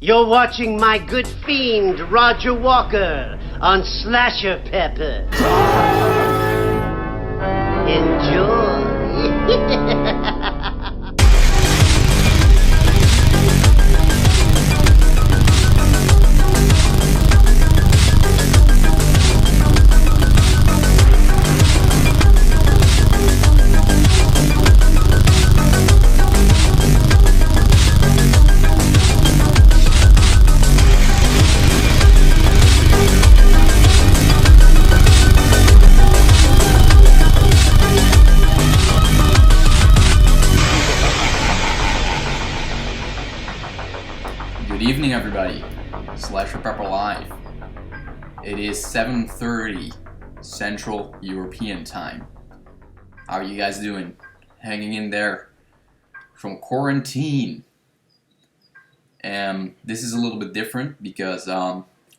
You're watching my good fiend, Roger Walker, on SlasherPepper. Enjoy. Good evening, everybody. SlasherPepper Live. It is 7:30 Central European Time. How are you guys doing? Hanging in there from quarantine. And this is a little bit different because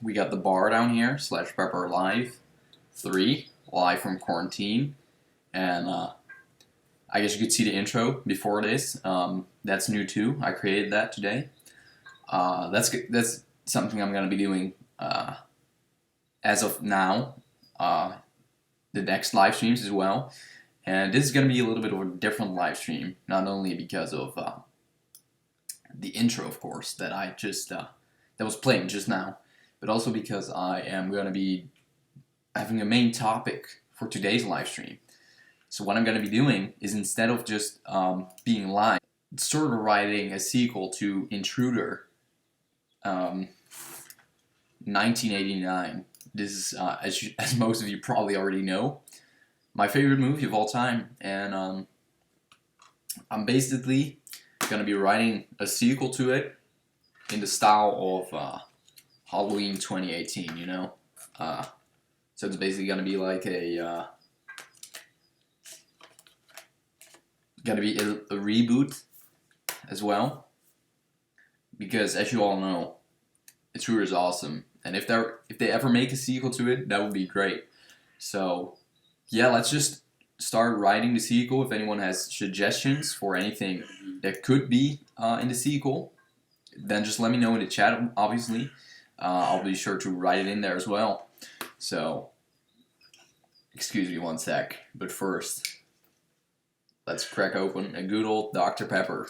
we got the bar down here, SlasherPepper Live 3, live from quarantine. And I guess you could see the intro before this. That's new too. I created that today. That's something I'm gonna be doing as of now, the next live streams as well, and this is gonna be a little bit of a different live stream, not only because of the intro, of course, that I just that was playing just now, but also because I am gonna be having a main topic for today's live stream. So what I'm gonna be doing is, instead of just being live, sort of writing a sequel to Intruder. 1989. This is, as most of you probably already know, my favorite movie of all time, and I'm basically gonna be writing a sequel to it in the style of Halloween 2018. You know, so it's basically gonna be like a reboot as well, because as you all know, Intruder is awesome, and if they ever make a sequel to it, that would be great. So yeah, let's just start writing the sequel. If anyone has suggestions for anything that could be in the sequel, then just let me know in the chat, obviously. I'll be sure to write it in there as well. So excuse me one sec, but first let's crack open a good old Dr. Pepper.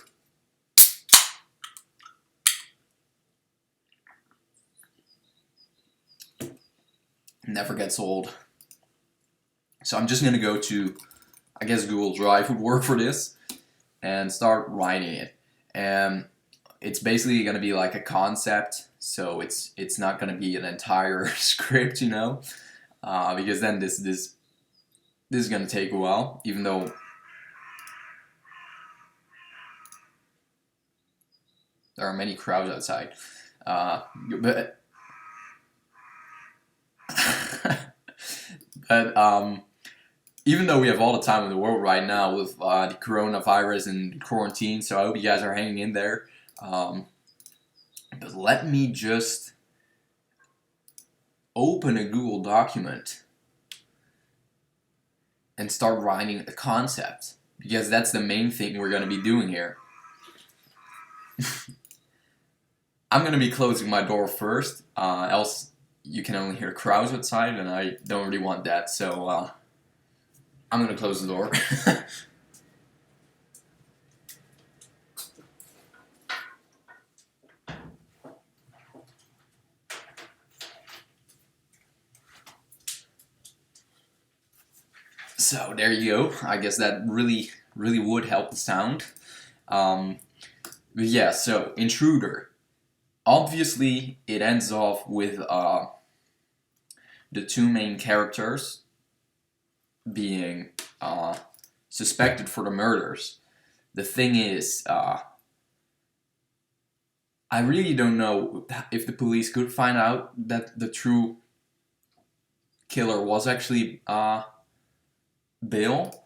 Never gets old. So I'm just gonna go to, I guess Google Drive would work for this, and start writing it. And it's basically gonna be like a concept, so it's not gonna be an entire script, you know, because then this is gonna take a while, even though there are many crowds outside. But even though we have all the time in the world right now with the coronavirus and quarantine, so I hope you guys are hanging in there. But let me just open a Google document and start writing a concept, because that's the main thing we're going to be doing here. I'm going to be closing my door first, else you can only hear crowds outside, and I don't really want that, so I'm gonna close the door. So there you go. I guess that really would help the sound. But yeah, so Intruder. Obviously, it ends off with the two main characters being suspected for the murders. The thing is, I really don't know if the police could find out that the true killer was actually Bill.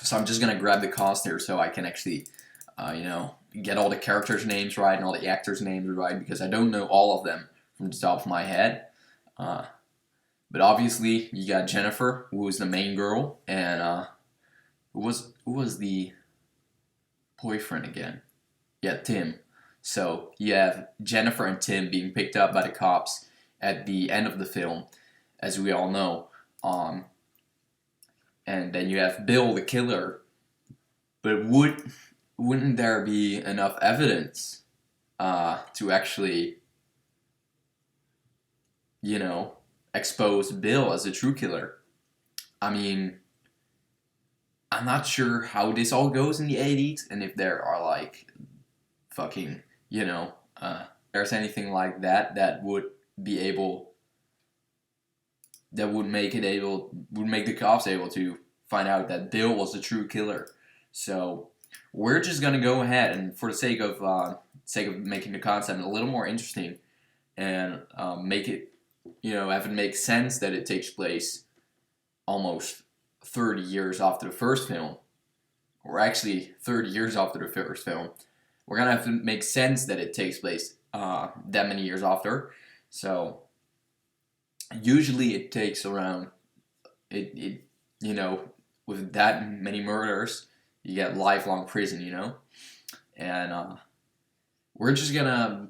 So I'm just gonna grab the cast here so I can actually, you know, get all the characters' names right and all the actors' names right, because I don't know all of them from the top of my head. But obviously, you got Jennifer, who was the main girl, and who was the boyfriend again? Yeah, Tim. So you have Jennifer and Tim being picked up by the cops at the end of the film, as we all know. And then you have Bill the killer. But wouldn't there be enough evidence to actually, expose Bill as a true killer? I mean, I'm not sure how this all goes in the 80s, and if there are like fucking, there's anything like that would be able, that would make the cops able to find out that Bill was the true killer. So we're just gonna go ahead and, for the sake of making the concept a little more interesting, and make it, have it make sense that it takes place almost 30 years after the first film, or actually 30 years after the first film. We're gonna have to make sense that it takes place that many years after. So usually it takes around with that many murders, you get lifelong prison, and we're just gonna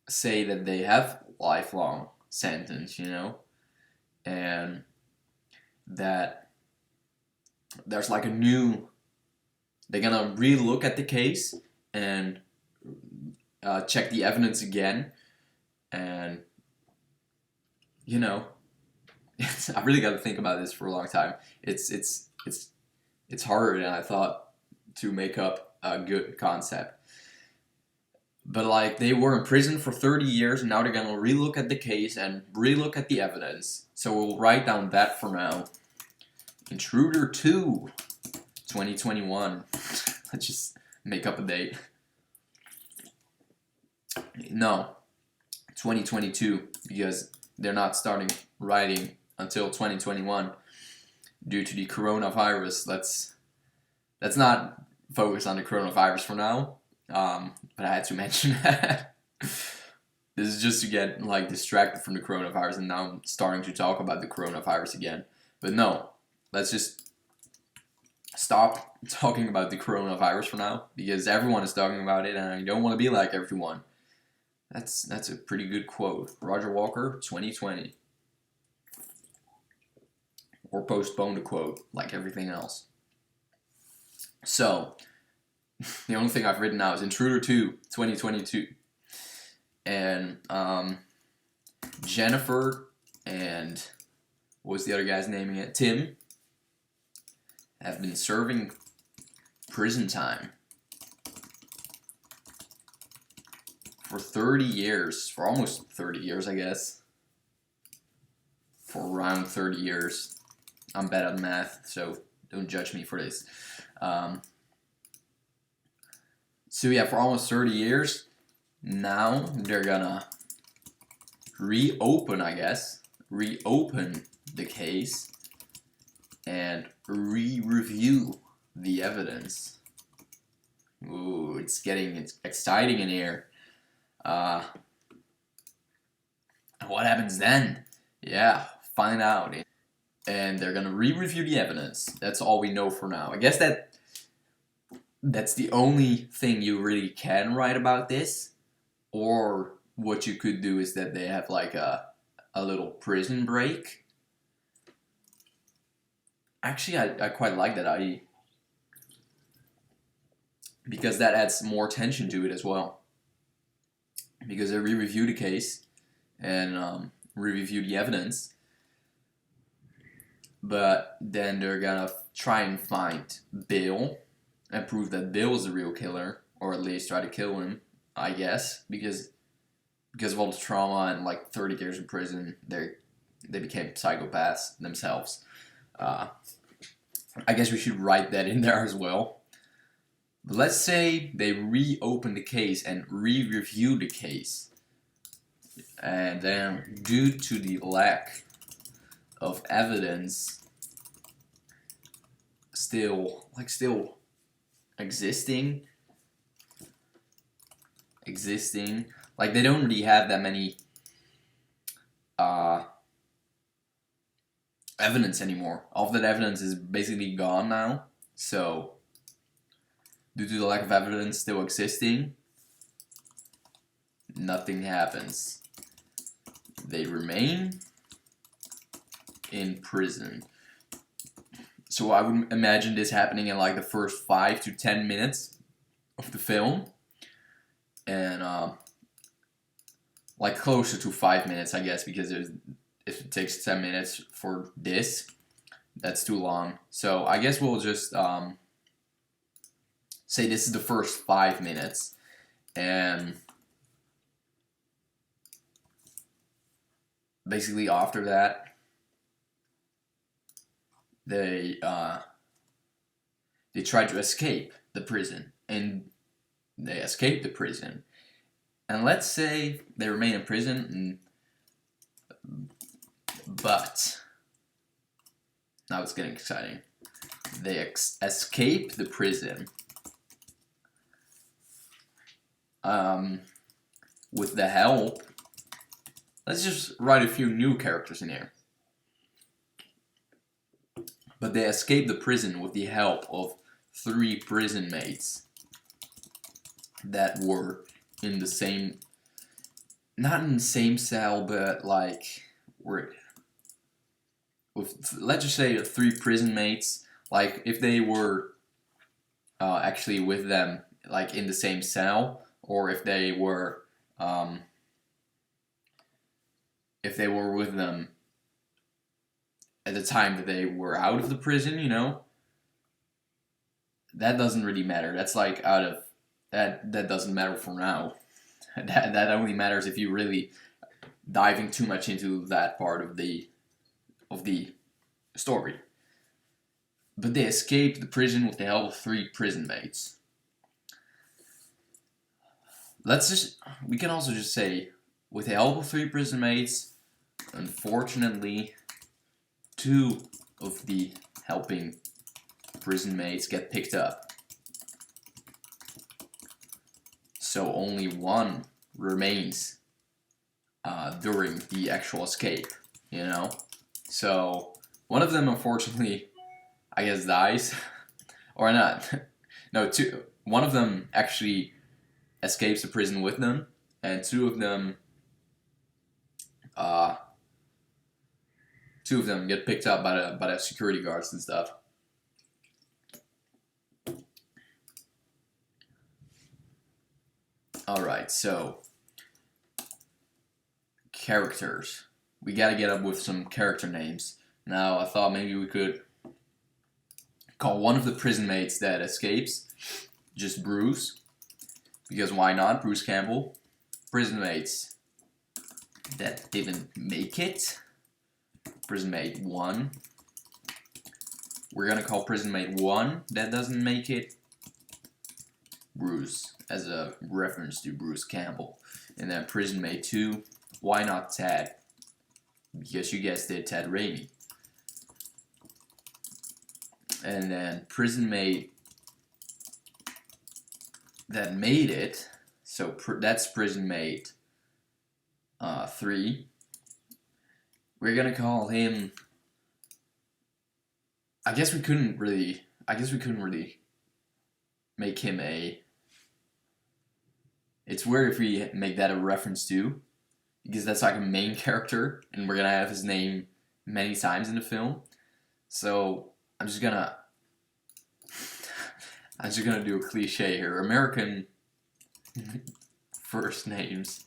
say that they have lifelong sentence, and that there's like they're gonna re-look at the case and check the evidence again, and I really got to think about this for a long time. It's harder than I thought to make up a good concept. But like, they were in prison for 30 years, and now they're gonna relook at the case and relook at the evidence. So we'll write down that for now. Intruder 2, 2021. Let's just make up a date. No, 2022, because they're not starting writing until 2021 due to the coronavirus. Let's not focus on the coronavirus for now. But I had to mention that. This is just to get like distracted from the coronavirus, and now I'm starting to talk about the coronavirus again. But no, let's just stop talking about the coronavirus for now, because everyone is talking about it, and I don't want to be like everyone. That's a pretty good quote. Roger Walker, 2020. Or postpone the quote, like everything else. So, the only thing I've written now is Intruder 2, 2022. And Jennifer and what was the other guy's name again? Tim have been serving prison time for 30 years, for almost 30 years, I guess. For around 30 years. I'm bad at math, so don't judge me for this. So yeah, for almost 30 years, now they're gonna reopen the case and re-review the evidence. Ooh, it's exciting in here. What happens then? Yeah, find out. And they're gonna re-review the evidence. That's all we know for now. I guess that's the only thing you really can write about this. Or what you could do is that they have like a little prison break. Actually, I quite like that. Because that adds more tension to it as well. Because they re-review the case and re-review the evidence. But then they're gonna try and find Bill and prove that Bill is the real killer, or at least try to kill him, I guess, because of all the trauma and like 30 years in prison, they became psychopaths themselves. I guess we should write that in there as well. But let's say they reopen the case and re-review the case, and then due to the lack of evidence still existing, like they don't really have that many evidence anymore. All of that evidence is basically gone now, so due to the lack of evidence still existing, nothing happens. They remain in prison. So I would imagine this happening in like the first 5 to 10 minutes of the film. And like closer to 5 minutes, I guess, because if it takes 10 minutes for this, that's too long. So I guess we'll just say this is the first 5 minutes, and basically after that, they try to escape the prison, and they escape the prison. And let's say they remain in prison, but now it's getting exciting. They escape the prison with the help. Let's just write a few new characters in here. But they escape the prison with the help of 3 prison mates that were in the same, not in the same cell, but like were with, let's just say 3 prison mates. Like if they were actually with them, like in the same cell, or if they were with them at the time that they were out of the prison, you know, that doesn't really matter. That's like out of that doesn't matter for now. That only matters if you really diving too much into that part of the story. But they escaped the prison with the help of 3 prison mates. We can also just say, with the help of 3 prison mates, unfortunately, 2 of the helping prison mates get picked up. So only 1 remains during the actual escape, you know? So one of them, unfortunately, I guess dies. Or not. No, 2. One of them actually escapes the prison with them, and 2 of them get picked up by the security guards and stuff. Alright, so characters. We gotta get up with some character names. Now, I thought maybe we could call one of the prison mates that escapes just Bruce, because why not? Bruce Campbell. Prison mates that didn't make it. Prison mate 1. We're gonna call prison mate 1 that doesn't make it Bruce, as a reference to Bruce Campbell. And then prison mate 2, why not Ted? Because you guessed it, Ted Raimi. And then prison mate that made it, so that's prison mate 3. We're gonna call him, I guess we couldn't really make him a, it's weird if we make that a reference to, because that's like a main character, and we're gonna have his name many times in the film. So I'm just gonna do a cliche here. American first names.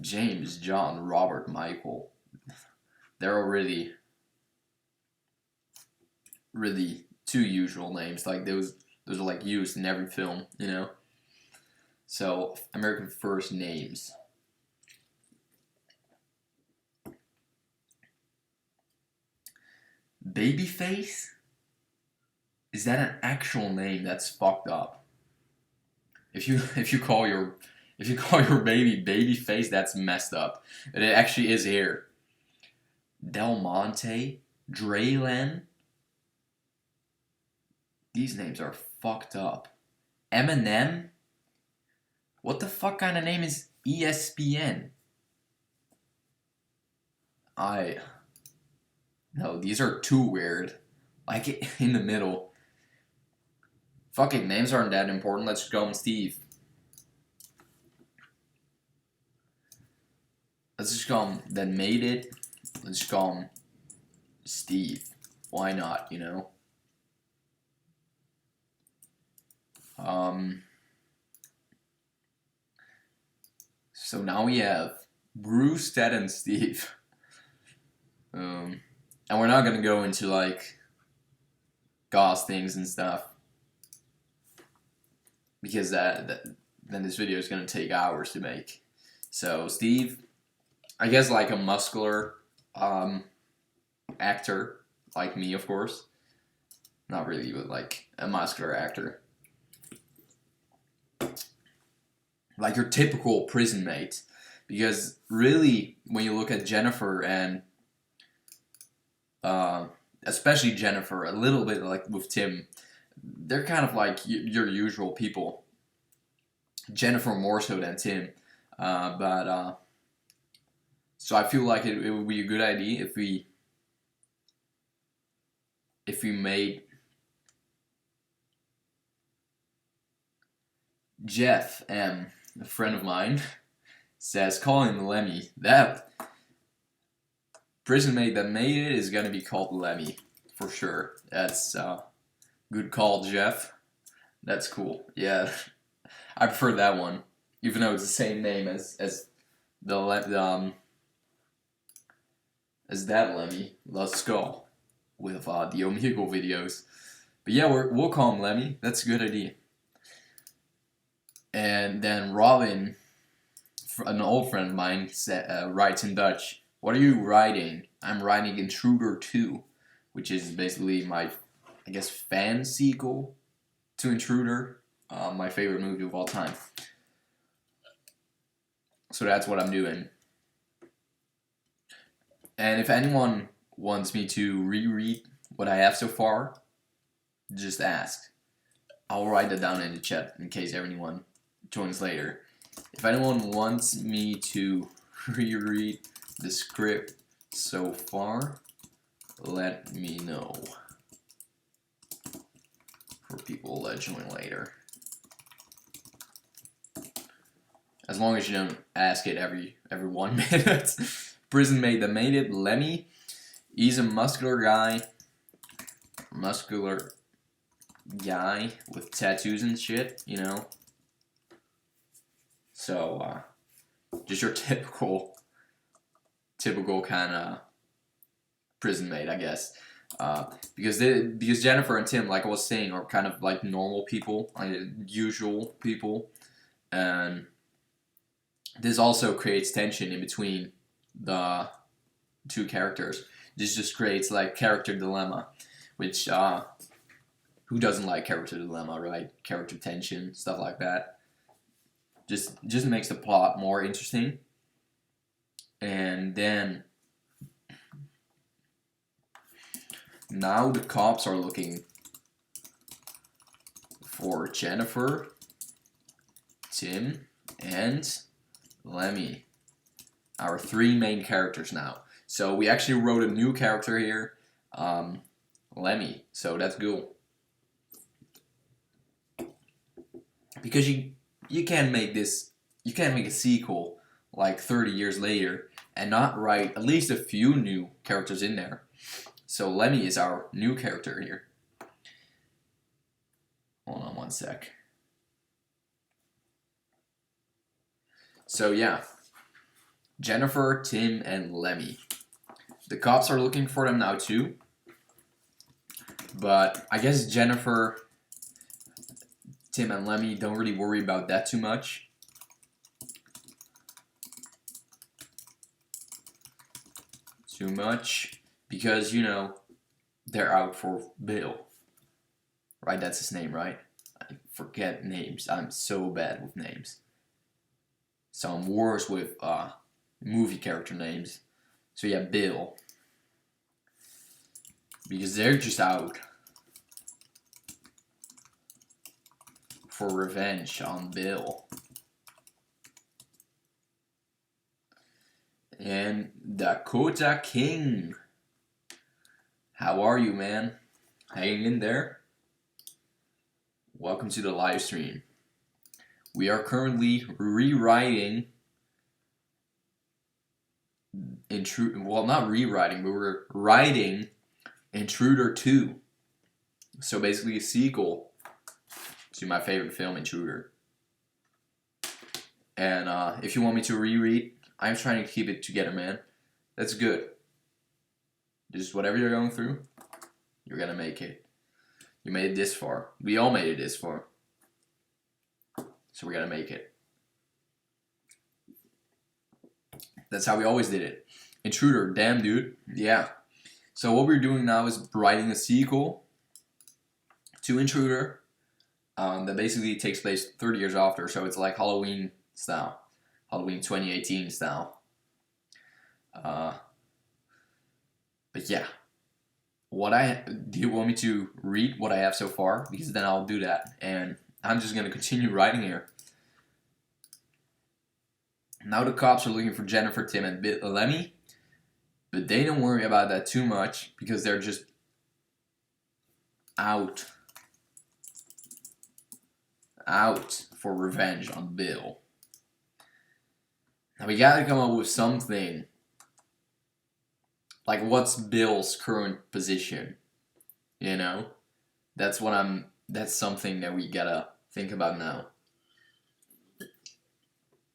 James, John, Robert, Michael. They're already really 2 usual names. Like those are like used in every film, you know? So, American first names. Babyface? Is that an actual name? That's fucked up. If you call your baby Babyface, that's messed up. And it actually is here. Del Monte, Draylen. These names are fucked up. Eminem. What the fuck kind of name is ESPN? No, these are too weird. Like in the middle. Fuck it, names aren't that important. Let's just call him Steve. Let's just call him that made it. Let's just call him Steve. Why not, you know? So now we have Bruce, Ted, and Steve. And we're not gonna go into like gauze things and stuff because then this video is gonna take hours to make. So Steve, I guess like a muscular actor like me, of course. Not really, but like a muscular actor. Like your typical prison mate. Because really, when you look at Jennifer and especially Jennifer, a little bit like with Tim, they're kind of like your usual people. Jennifer more so than Tim. So I feel like it would be a good idea if we made Jeff M, a friend of mine, says call him Lemmy. That prison mate that made it is gonna be called Lemmy for sure. That's good call, Jeff. That's cool. Yeah, I prefer that one, even though it's the same name as that Lemmy. Let's go with the Omegle videos. But yeah, we'll call him Lemmy. That's a good idea. And then Robin, an old friend of mine, writes in Dutch, "What are you writing?" I'm writing Intruder 2, which is basically my, I guess, fan sequel to Intruder, my favorite movie of all time. So that's what I'm doing. And if anyone wants me to reread what I have so far, just ask. I'll write it down in the chat in case anyone joins later. If anyone wants me to reread the script so far, let me know for people that join later. As long as you don't ask it every 1 minute. Prison mate that made it, Lemmy. He's a muscular guy with tattoos and shit, you know. So just your typical kind of prison mate, I guess. Because Jennifer and Tim, like I was saying, are kind of like normal people, like usual people, and this also creates tension in between the two characters. This just creates like character dilemma, which who doesn't like character dilemma, right? Character tension, stuff like that. Just makes the plot more interesting. And then now the cops are looking for Jennifer, Tim, and Lemmy. Our 3 main characters now. So we actually wrote a new character here, Lemmy. So that's cool. Because you can't make a sequel like 30 years later and not write at least a few new characters in there. So Lemmy is our new character here. Hold on one sec. So yeah, Jennifer, Tim, and Lemmy. The cops are looking for them now too. But I guess Jennifer, Tim, and Lemmy don't really worry about that too much. Because, you know, they're out for Bill. Right, that's his name, right? I forget names. I'm so bad with names. So I'm worse with movie character names. So yeah, Bill. Because they're just out for revenge on Bill. And Dakota King. How are you, man? Hanging in there? welcome to the live stream. We are currently rewriting not rewriting, but we're writing Intruder 2. So basically a sequel to my favorite film, Intruder. And if you want me to reread, I'm trying to keep it together, man. That's good. Just whatever you're going through, you're gonna make it. You made it this far. We all made it this far. So we gotta make it. That's how we always did it. Intruder, damn dude. Yeah. So what we're doing now is writing a sequel to Intruder that basically takes place 30 years after. So it's like Halloween style. Halloween 2018 style. But yeah. Do you want me to read what I have so far? Because then I'll do that. And I'm just going to continue writing here. Now the cops are looking for Jennifer, Tim, and Lemmy. But they don't worry about that too much because they're just out for revenge on Bill. Now we gotta come up with something. Like, what's Bill's current position? You know? That's something that we gotta think about now.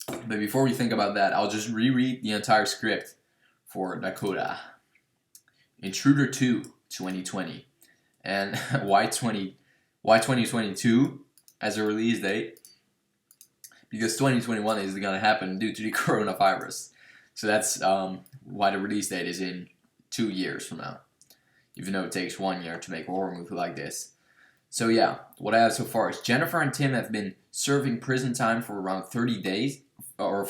But before we think about that, I'll just reread the entire script for Dakota. Intruder 2, 2020. And why 2022 as a release date? Because 2021 is going to happen due to the coronavirus. So that's why the release date is in 2 years from now. Even though it takes 1 year to make a horror movie like this. So yeah, what I have so far is Jennifer and Tim have been serving prison time for around 30 days, or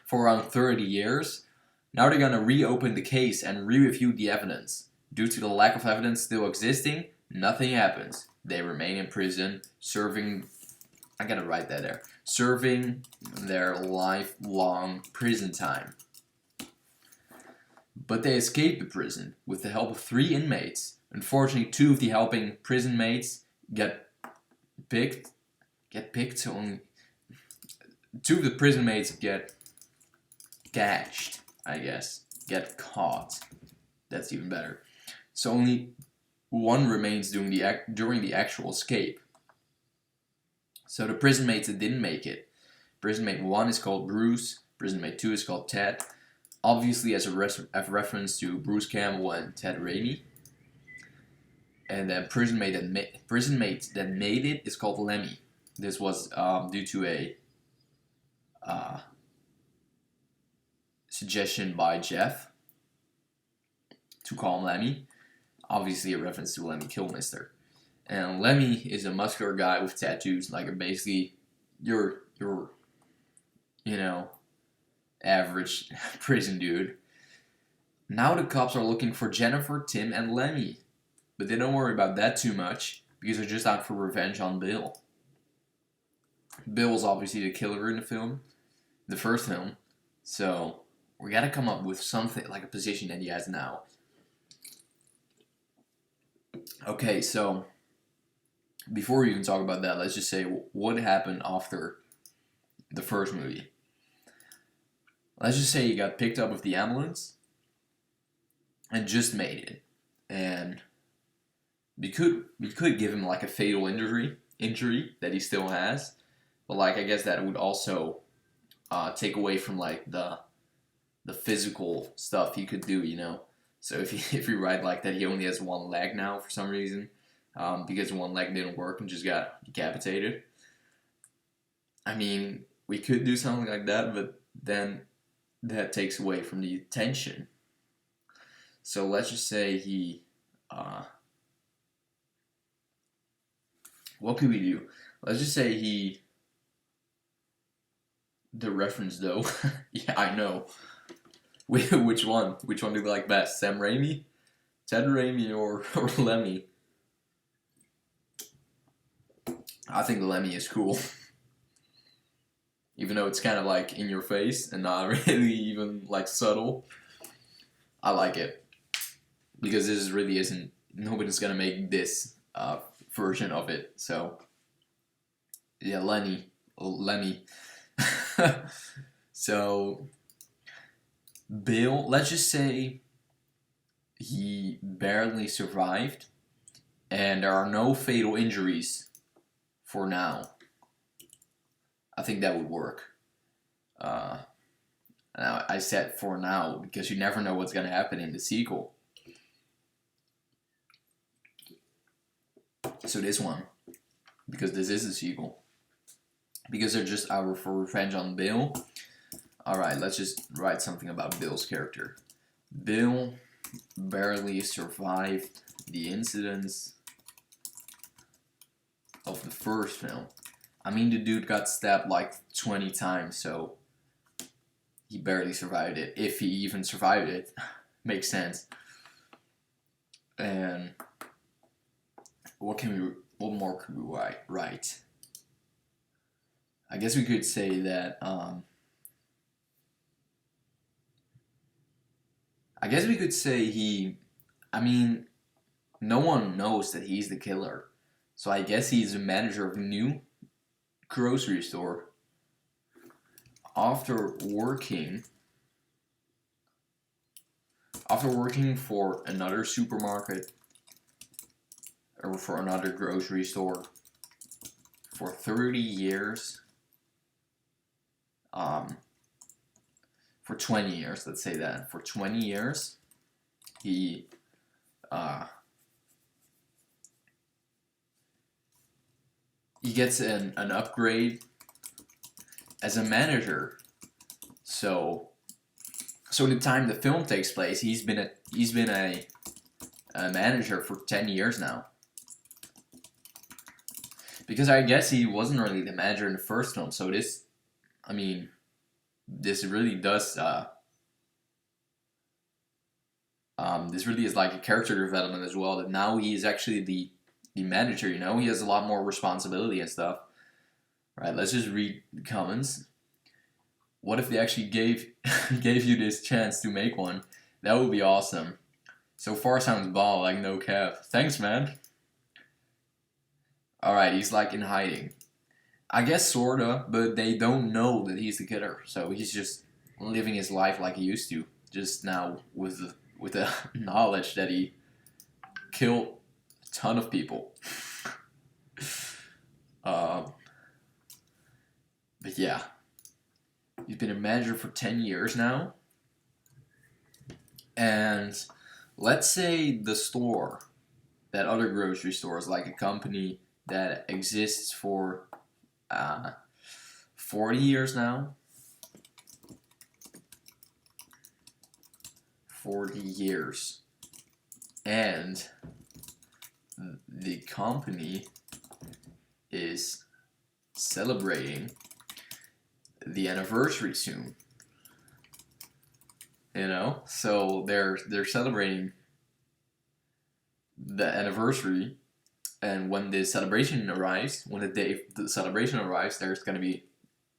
for around 30 years. Now they're going to reopen the case and re-review the evidence. Due to the lack of evidence still existing, nothing happens. They remain in prison, serving their lifelong prison time. But they escape the prison with the help of 3 inmates. Unfortunately, 2 of the helping prison mates get picked, so only 2 of the prison mates get catched, I guess. Get caught. That's even better. So only 1 remains during the actual escape. So the prison mates that didn't make it. Prison mate 1 is called Bruce. Prison mate 2 is called Ted. Obviously as a reference to Bruce Campbell and Ted Raimi. And then prison mate that made it is called Lemmy. This was due to a suggestion by Jeff to call him Lemmy. Obviously a reference to Lemmy Kilmister. And Lemmy is a muscular guy with tattoos, like basically your average prison dude. Now the cops are looking for Jennifer, Tim, and Lemmy. But they don't worry about that too much because they're just out for revenge on Bill. Bill was obviously the killer in the first film. So we gotta come up with something like a position that he has now. Okay, so before we even talk about that, let's just say what happened after the first movie. Let's just say he got picked up with the ambulance and just made it. And we could give him like a fatal injury that he still has. But like I guess that would also take away from like the physical stuff he could do, you know. So if you write like that he only has 1 leg now for some reason, because 1 leg didn't work and just got decapitated. I mean, we could do something like that, but then that takes away from the tension. So let's just say he, what could we do? Let's just say the reference though, yeah, I know. Which one? Which one do you like best? Sam Raimi? Ted Raimi or Lemmy? I think Lemmy is cool. Even though it's kind of like in your face and not really even like subtle. I like it. Because nobody's gonna make this version of it. So Yeah, Lenny. So Bill, let's just say he barely survived, and there are no fatal injuries for now. I think that would work. Uh, Now, I said for now because you never know what's going to happen in the sequel. So this one, because this is a sequel, because they're just out for revenge on Bill. Alright, let's just write something about Bill's character. Bill barely survived the incidents of the first film. I mean, the dude got stabbed like 20 times, so he barely survived it. If he even survived it, makes sense. And what more could we write? I guess we could say that. I guess we could say he. I mean, no one knows that he's the killer, so I guess he's a manager of a new grocery store. After working for another supermarket or for another grocery store for 30 years, for 20 years, let's say that, for 20 years, he gets an upgrade as a manager. So the time the film takes place, he's been a manager for 10 years now. Because I guess he wasn't really the manager in the first film, so this really does this really is like a character development as well, that now he is actually the manager, you know? He has a lot more responsibility and stuff. Right, let's just read the comments. What if they actually gave you this chance to make one? That would be awesome. So far sounds ball, like no cap. Thanks, man. Alright, he's like in hiding. I guess sorta, but they don't know that he's the killer. So he's just living his life like he used to. Just now with the knowledge that he killed a ton of people. But yeah. He's been a manager for 10 years now. And let's say the store, that other grocery store, is like a company that exists for 40 years now. 40 years. And the company is celebrating the anniversary soon. You know? So they're celebrating the anniversary, and when the celebration arrives, when the day the celebration arrives, there's gonna be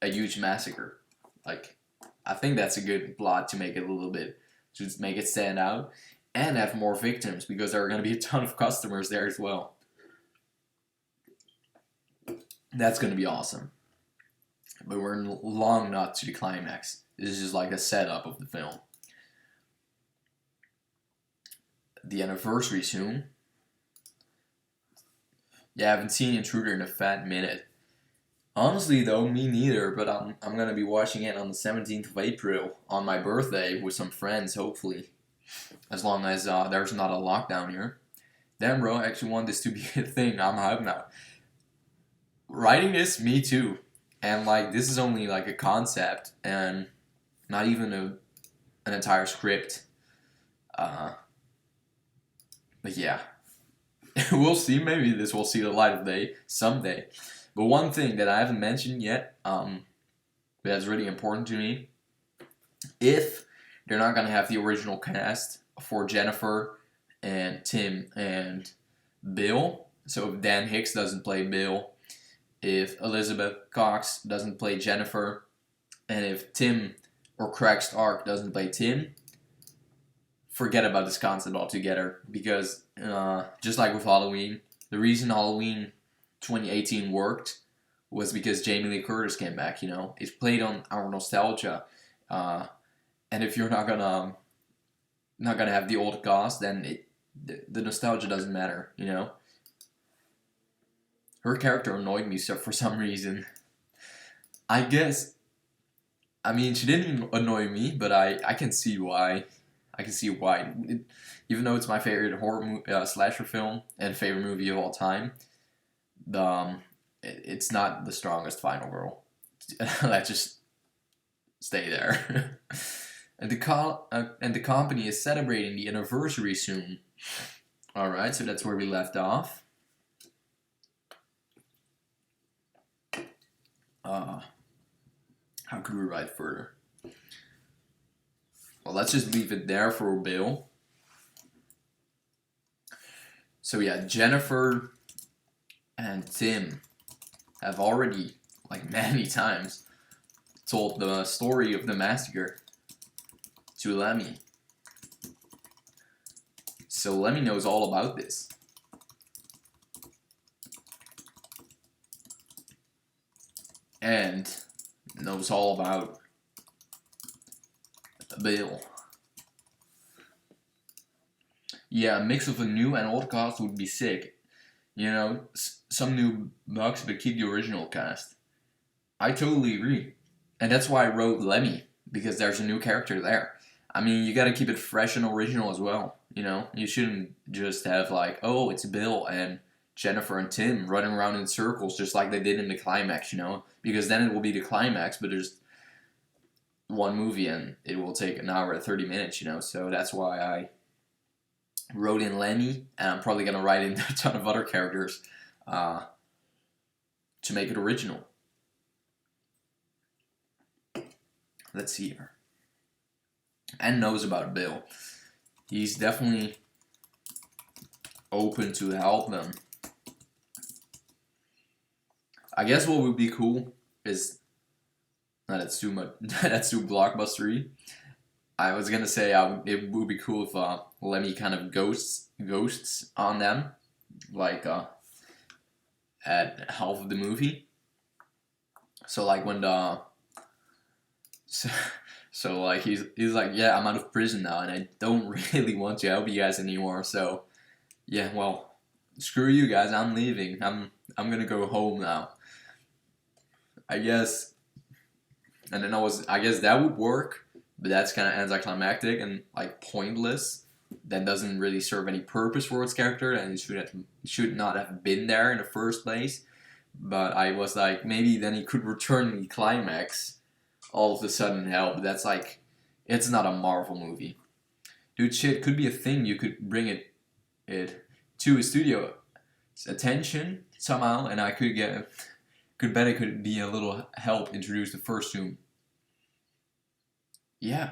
a huge massacre. Like, I think that's a good plot to make it a little bit, to make it stand out, and have more victims, because there are gonna be a ton of customers there as well. That's gonna be awesome. But we're long not to the climax. This is just like a setup of the film. The anniversary soon. Yeah, I haven't seen Intruder in a fat minute. Honestly though, me neither, but I'm gonna be watching it on the 17th of April on my birthday with some friends, hopefully. As long as there's not a lockdown here. Damn bro, I actually want this to be a thing. I'm hyped now. Writing this, me too. And like, this is only like a concept and not even an entire script. But yeah, we'll see. Maybe this will see the light of day someday. But one thing that I haven't mentioned yet, that's really important to me, if they're not gonna have the original cast for Jennifer and Tim and Bill, so if Dan Hicks doesn't play Bill, if Elizabeth Cox doesn't play Jennifer, and if Tim or Craig Stark doesn't play Tim, forget about this concept altogether, because just like with Halloween, the reason Halloween 2018 worked was because Jamie Lee Curtis came back. You know, it played on our nostalgia, and if you're not gonna have the old cast, then the nostalgia doesn't matter. You know, her character annoyed me so for some reason. I guess. I mean, she didn't annoy me, but I can see why. I can see why. Even though it's my favorite slasher film and favorite movie of all time, it's not the strongest final girl. Let's just stay there. And the company is celebrating the anniversary soon. All right, so that's where we left off. How could we write further? Well, let's just leave it there for Bill. So yeah, Jennifer and Tim have already, like many times, told the story of the massacre to Lemmy. So Lemmy knows all about this. And knows all about Bill. Yeah, a mix of a new and old cast would be sick. You know, some new bugs, but keep the original cast. I totally agree. And that's why I wrote Lemmy, because there's a new character there. I mean, you gotta keep it fresh and original as well. You know, you shouldn't just have like, oh, it's Bill and Jennifer and Tim running around in circles just like they did in the climax, you know? Because then it will be the climax, but there's one movie and it will take an hour and 30 minutes, you know? So that's why I wrote in Lemmy, and I'm probably going to write in a ton of other characters to make it original. Let's see here. And knows about Bill. He's definitely open to help them. I guess what would be cool is that's too much. That's too blockbustery. I was gonna say it would be cool if Lemmy kind of ghosts on them, like at half of the movie. So like when the so like he's like, yeah, I'm out of prison now and I don't really want to help you guys anymore. So yeah, well, screw you guys. I'm leaving. I'm gonna go home now. I guess. And then I guess that would work, but that's kind of anticlimactic and like pointless. That doesn't really serve any purpose for its character, and it should not have been there in the first place. But I was like, maybe then he could return the climax all of a sudden help. But that's like, it's not a Marvel movie. Dude, shit could be a thing. You could bring it to a studio attention somehow, and I could bet it could be a little help introduce the first Doom. Yeah.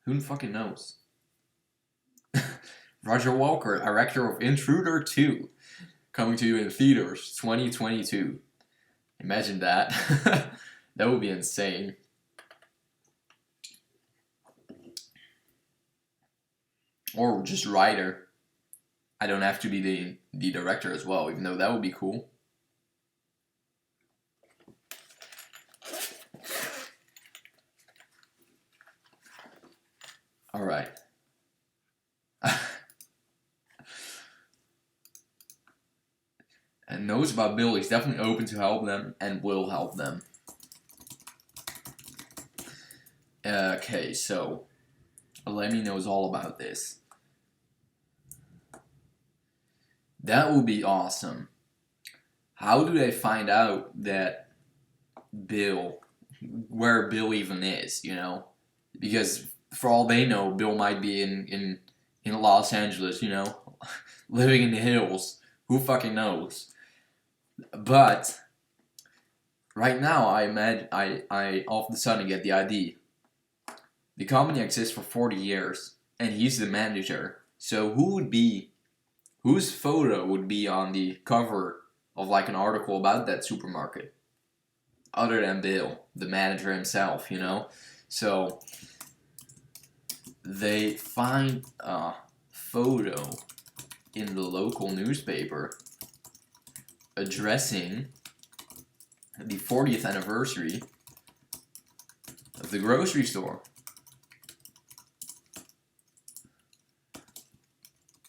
Who fucking knows? Roger Walker, director of Intruder 2, coming to you in theaters 2022. Imagine that. That would be insane. Or just writer. I don't have to be the director as well, even though that would be cool. Alright. And knows about Bill. He's definitely open to help them and will help them. Okay, so Lemmy knows all about this. That would be awesome. How do they find out that where Bill even is, you know? Because for all they know, Bill might be in Los Angeles, you know? Living in the hills. Who fucking knows? But right now, I imagine I all of a sudden get the idea. The company exists for 40 years, and he's the manager. So whose photo would be on the cover of like an article about that supermarket? Other than Bill, the manager himself, you know? So they find a photo in the local newspaper addressing the 40th anniversary of the grocery store.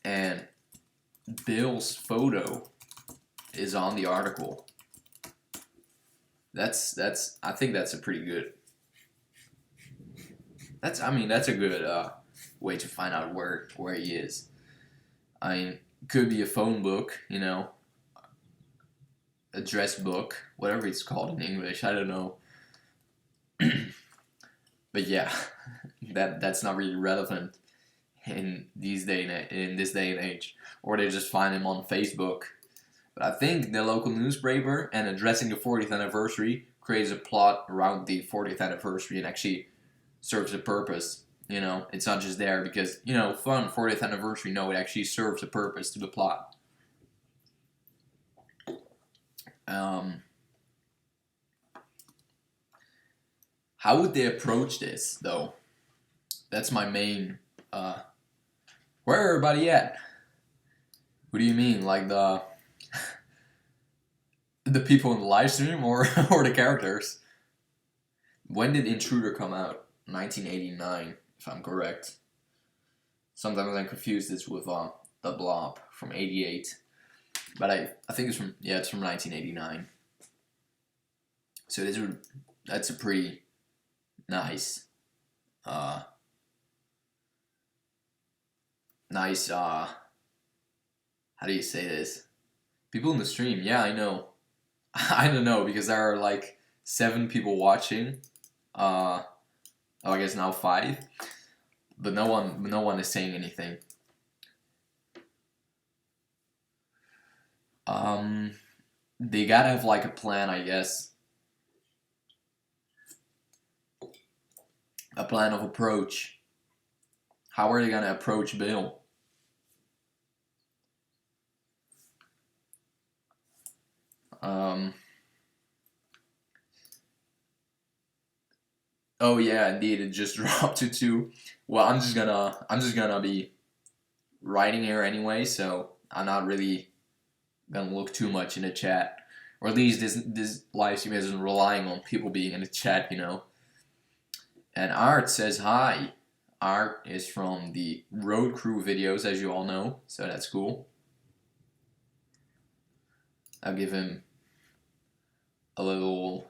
And Bill's photo is on the article. I think that's a pretty good. That's a good way to find out where he is. I mean, could be a phone book, you know, address book, whatever it's called in English. I don't know. But yeah, that's not really relevant in this day and age. Or they just find him on Facebook. But I think the local newspaper and addressing the 40th anniversary creates a plot around the 40th anniversary and actually serves a purpose. You know, it's not just there because, you know, fun 40th anniversary. No, it actually serves a purpose to the plot. How would they approach this, though? That's my main. Where everybody at? What do you mean, like the people in the live stream or the characters? When did Intruder come out? 1989, if I'm correct. Sometimes I confuse this with The Blob from '88, but I think it's from 1989. So that's a pretty nice how do you say this? People in the stream, yeah, I know. I don't know because there are like 7 people watching. I guess now 5, but no one is saying anything. They gotta have like a plan, I guess. A plan of approach. How are they gonna approach Bill? Oh yeah, indeed, it just dropped to 2. Well, I'm just gonna be writing here anyway, so I'm not really gonna look too much in the chat, or at least this live stream isn't relying on people being in the chat, you know. And Art says hi. Art is from the Road Crew videos, as you all know, so that's cool. I'll give him a little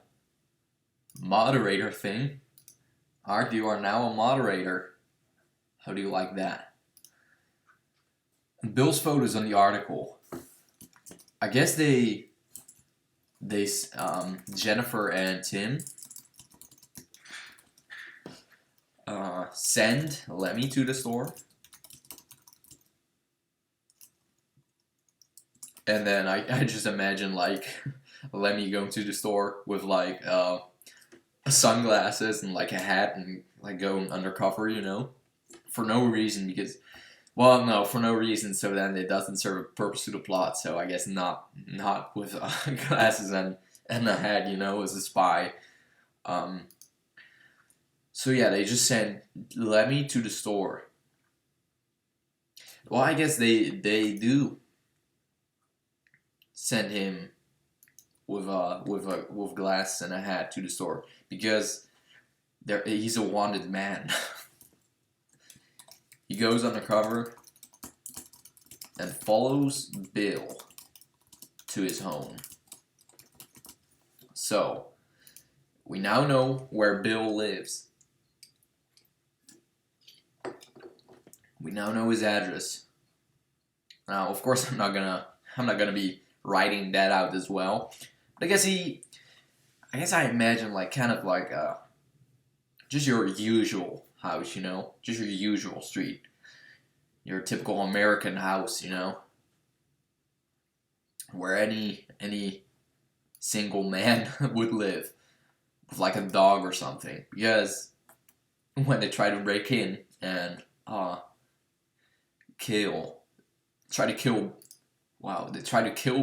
moderator thing. Art, you are now a moderator. How do you like that? Bill's photos on the article. I guess they Jennifer and Tim send Lemmy to the store. And then I just imagine like Lemmy going to the store with like sunglasses and like a hat and like going undercover, you know, for no reason because, well, no, for no reason. So then it doesn't serve a purpose to the plot. So I guess not with glasses and a hat, you know, as a spy. So yeah, they just sent Lemmy to the store. Well, I guess they do send him with glasses and a hat to the store because he's a wanted man. He goes undercover and follows Bill to his home. So we now know where Bill lives. We now know his address. Now, of course, I'm not gonna be writing that out as well. But I guess I imagine like kind of like just your usual house, you know, just your usual street, your typical American house, you know, where any single man would live with like a dog or something. Because when they try to break in and they try to kill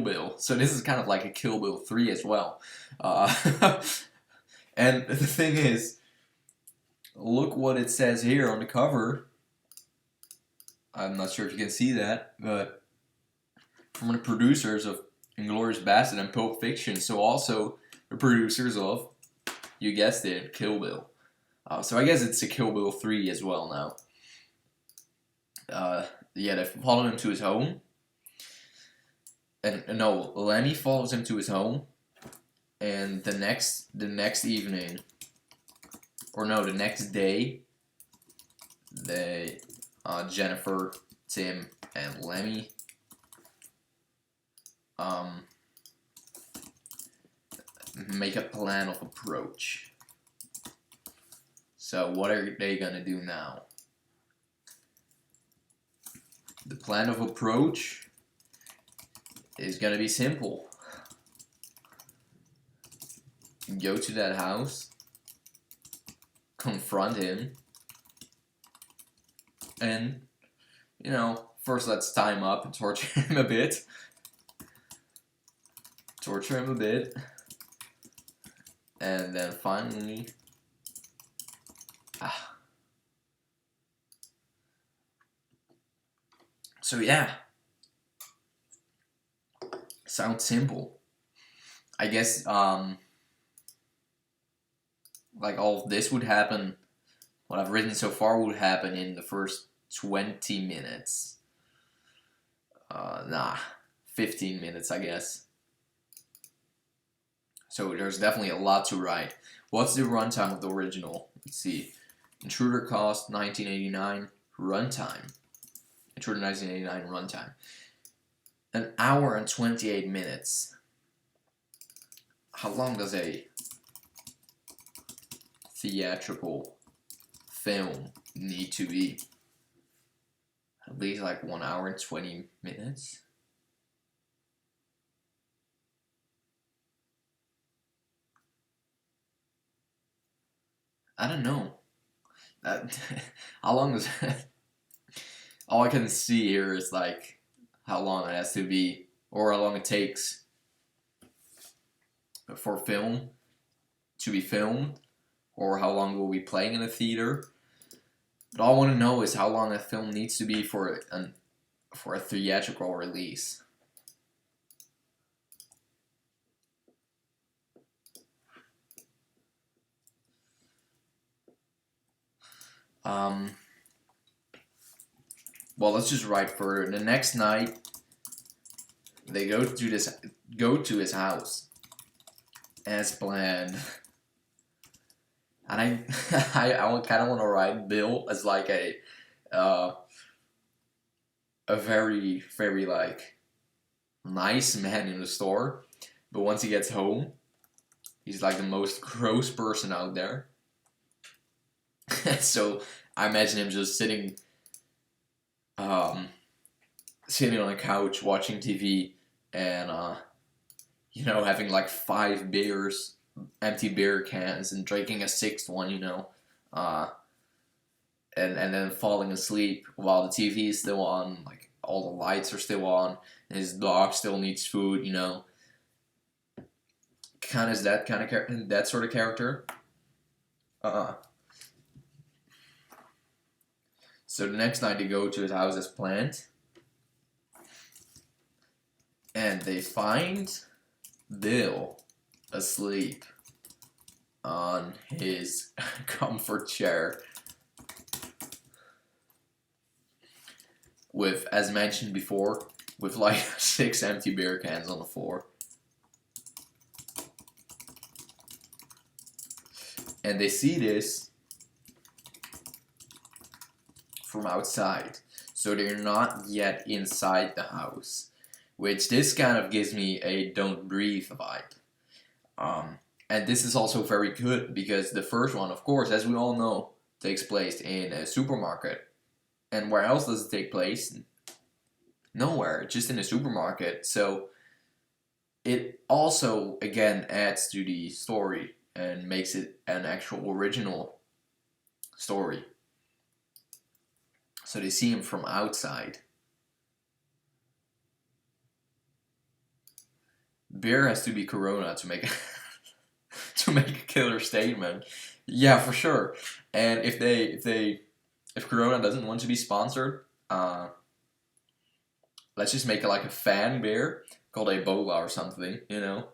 Bill. So this is kind of like a Kill Bill 3 as well. And the thing is, look what it says here on the cover. I'm not sure if you can see that, but from the producers of Inglourious Basterds and Pulp Fiction. So also the producers of, you guessed it, Kill Bill. So I guess it's a Kill Bill 3 as well now. Yeah, they follow him to his home. And no, Lemmy follows him to his home. And the next evening, or no, the next day, they, Jennifer, Tim, and Lemmy, make a plan of approach. So what are they gonna do now? The plan of approach is gonna be simple. Go to that house, confront him, and, you know, first let's tie him up and torture him a bit. And then finally, so yeah, sounds simple. I guess, like all of this would happen, what I've written so far would happen in the first 20 minutes. 15 minutes, I guess. So there's definitely a lot to write. What's the runtime of the original? Let's see. Intruder cost $19.89. Runtime. Intruder 1989 runtime. 1 hour and 28 minutes. How long does a theatrical film need to be? At least like 1 hour and 20 minutes. I don't know. How long is that? All I can see here is like how long it has to be, or how long it takes for film to be filmed, or how long will be playing in a theater. But all I want to know is how long a film needs to be for a theatrical release. Well, let's just write for the next night. They go to his house as planned, and I kind of want to write Bill as like a very like nice man in the store, but once he gets home, he's like the most gross person out there. So I imagine him just sitting on a couch watching TV and you know, having like 5 beers, empty beer cans, and drinking a 6th one, you know, and then falling asleep while the TV is still on, like all the lights are still on, and his dog still needs food, you know. Kind of that sort of character. So the next night they go to his house as planned, and they find Bill asleep on his comfort chair with, as mentioned before, with like 6 empty beer cans on the floor. And they see this from outside, so they're not yet inside the house, which this kind of gives me a Don't Breathe vibe. And this is also very good because the first one, of course, as we all know, takes place in a supermarket. And where else does it take place? Nowhere, just in a supermarket. So it also, again, adds to the story and makes it an actual original story. So they see him from outside. Beer has to be Corona to make to make a killer statement. Yeah, for sure. And if Corona doesn't want to be sponsored, let's just make it like a fan beer called Ebola or something, you know.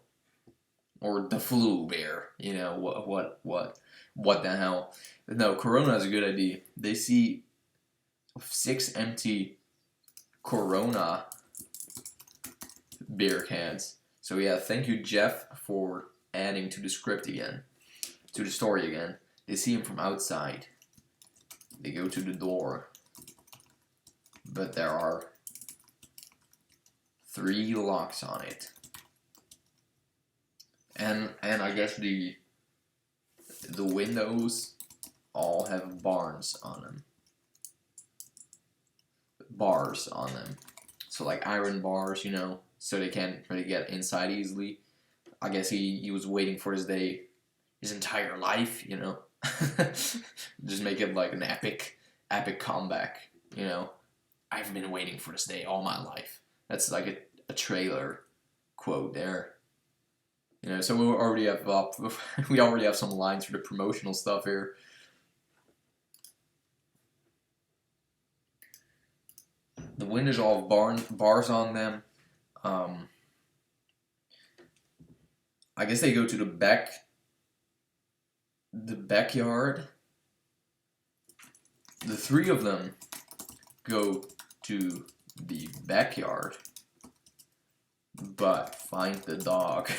or the flu bear. What the hell? No, Corona is a good idea. They see 6 empty Corona beer cans. So yeah, thank you, Jeff, for adding to the script again, to the story again. They see him from outside. They go to the door, but there are 3 locks on it, and I guess the windows all have bars on them. So like iron bars, so they can't really get inside easily. I guess he was waiting for his day his entire life, Just make it like an epic comeback, I've been waiting for this day all my life. That's like a trailer quote there. So we already have some lines for the promotional stuff here. The windows all have bars on them. I guess they go to the backyard. The 3 of them go to the backyard, but find the dog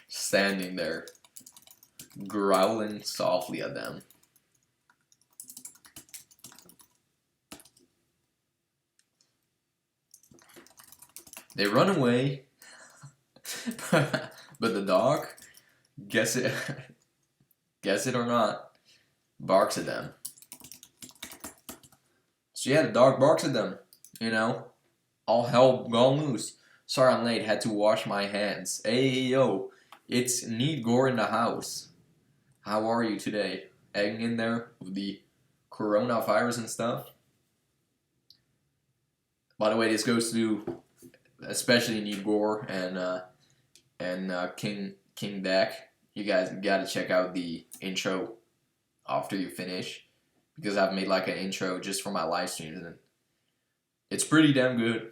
standing there, growling softly at them. They run away, but the dog, guess it or not, barks at them. So yeah, the dog barks at them, all hell gone loose. Sorry I'm late, had to wash my hands. Hey yo, it's Need Gore in the house. How are you today? Hanging in there with the coronavirus and stuff? By the way, this goes to especially Need Gore and King Dak. You guys gotta check out the intro after you finish, because I've made like an intro just for my live streams and it's pretty damn good.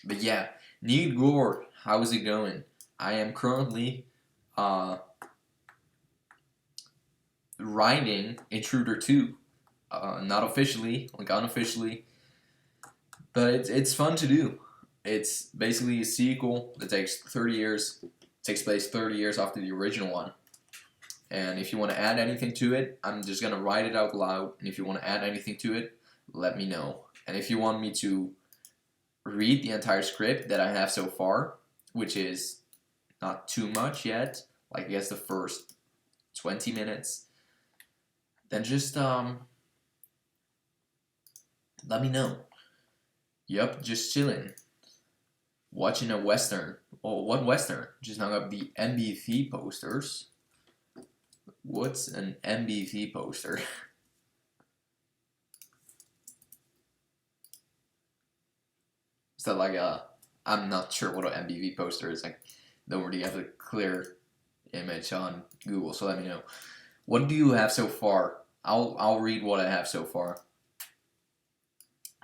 But yeah, Need Gore, how is it going? I am currently writing Intruder 2. Not officially, like unofficially, but it's fun to do. It's basically a sequel that takes place 30 years after the original one. And if you want to add anything to it, I'm just going to write it out loud. And if you want to add anything to it, let me know. And if you want me to read the entire script that I have so far, which is not too much yet, like I guess the first 20 minutes, then just let me know. Yup, just chilling. Watching a Western. Oh, what Western? Just hung up the MBV posters. What's an MBV poster? Is that like I'm not sure what an MBV poster is. I don't really have a clear image on Google, so let me know. What do you have so far? I'll read what I have so far.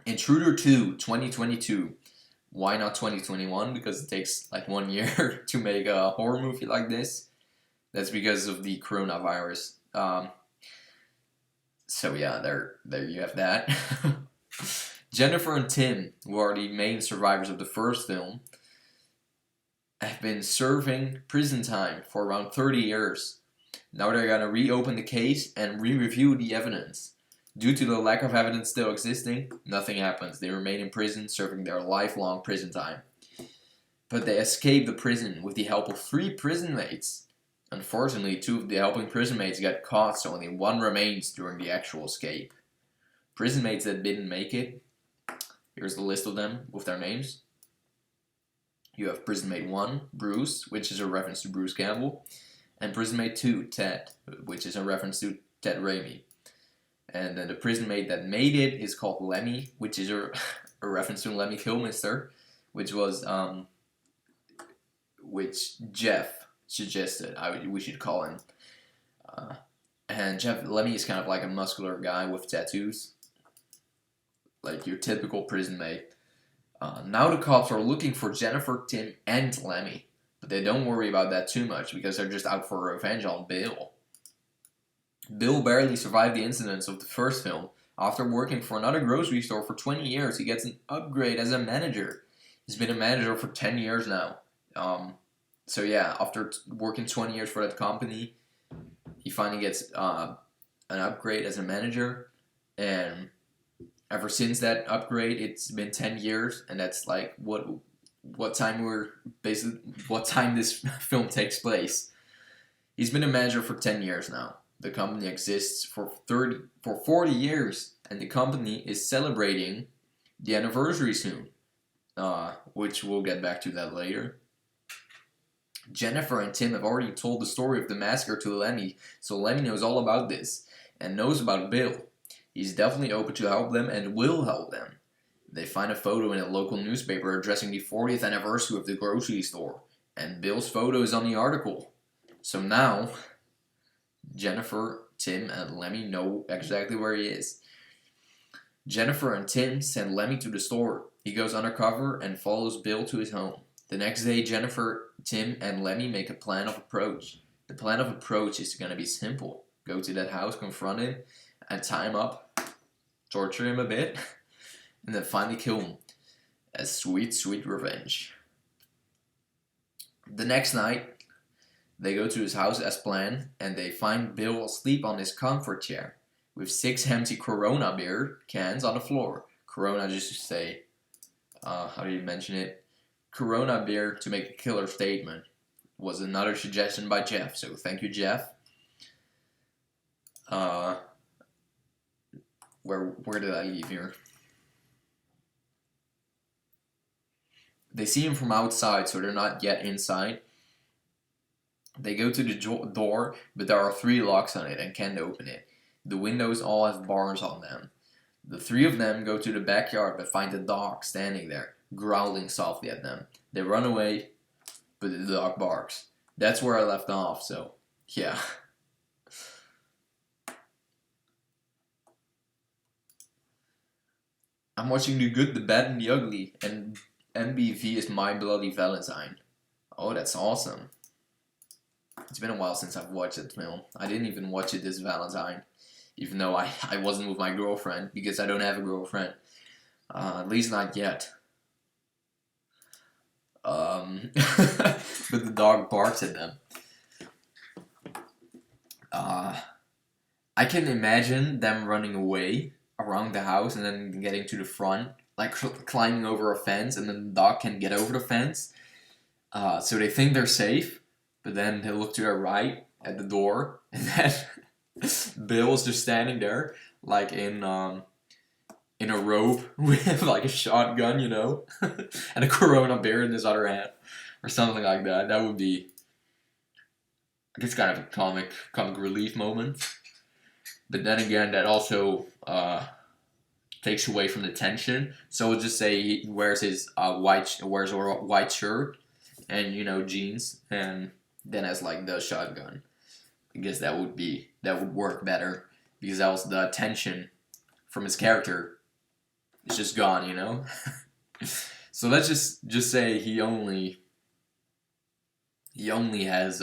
Intruder 2, 2022. Why not 2021? Because it takes like 1 year to make a horror movie like this. That's because of the coronavirus. So yeah, there you have that. Jennifer and Tim, who are the main survivors of the first film, have been serving prison time for around 30 years. Now they're gonna reopen the case and re-review the evidence. Due to the lack of evidence still existing, nothing happens. They remain in prison, serving their lifelong prison time. But they escape the prison with the help of 3 prison mates. Unfortunately, 2 of the helping prison mates got caught, so only 1 remains during the actual escape. Prison mates that didn't make it, here's the list of them with their names. You have prison mate 1, Bruce, which is a reference to Bruce Campbell, and prison mate 2, Ted, which is a reference to Ted Raimi. And then the prison mate that made it is called Lemmy, which is a reference to Lemmy Kilmister, which Jeff suggested we should call him. And Lemmy is kind of like a muscular guy with tattoos, like your typical prison mate. Now the cops are looking for Jennifer, Tim, and Lemmy. But they don't worry about that too much because they're just out for revenge on Bill. Bill barely survived the incidents of the first film. After working for another grocery store for 20 years, he gets an upgrade as a manager. He's been a manager for 10 years now. So yeah, after working 20 years for that company, he finally gets an upgrade as a manager. And ever since that upgrade, it's been 10 years, and that's like what time this film takes place. He's been a manager for 10 years now. The company exists for 40 years, and the company is celebrating the anniversary soon, which we'll get back to that later. Jennifer and Tim have already told the story of the massacre to Lemmy, so Lemmy knows all about this and knows about Bill. He's definitely open to help them and will help them. They find a photo in a local newspaper addressing the 40th anniversary of the grocery store, and Bill's photo is on the article. So now, Jennifer, Tim, and Lemmy know exactly where he is. Jennifer and Tim send Lemmy to the store. He goes undercover and follows Bill to his home. The next day, Jennifer, Tim, and Lemmy make a plan of approach. The plan of approach is going to be simple. Go to that house, confront him, and tie him up, torture him a bit, and then finally kill him. A sweet, sweet revenge. The next night, they go to his house as planned, and they find Bill asleep on his comfort chair, with 6 empty Corona beer cans on the floor. Corona, just to say, how do you mention it? Corona beer to make a killer statement was another suggestion by Jeff, so thank you, Jeff. Where did I leave here? They see him from outside, so they're not yet inside. They go to the door, but there are 3 locks on it and can't open it. The windows all have bars on them. The 3 of them go to the backyard but find the dog standing there, growling softly at them. They run away, but the dog barks. That's where I left off, so yeah. I'm watching The Good, the Bad, and the Ugly, and MBV is My Bloody Valentine. Oh, that's awesome. It's been a while since I've watched that film. I didn't even watch it this Valentine, even though I wasn't with my girlfriend, because I don't have a girlfriend. At least not yet. But the dog barks at them. I can imagine them running away around the house and then getting to the front, like climbing over a fence, and then the dog can get over the fence. So they think they're safe, but then they look to their right at the door, and then Bill's just standing there, like in a robe with like a shotgun, you know, and a Corona beer in his other hand, or something like that. That would be, I guess, kind of a comic relief moment. But then again, that also takes away from the tension. So we'll just say he wears his white shirt and jeans, and then has like the shotgun. I guess that would work better, because that was the tension from his character. It's just gone, you know. So let's just say he only has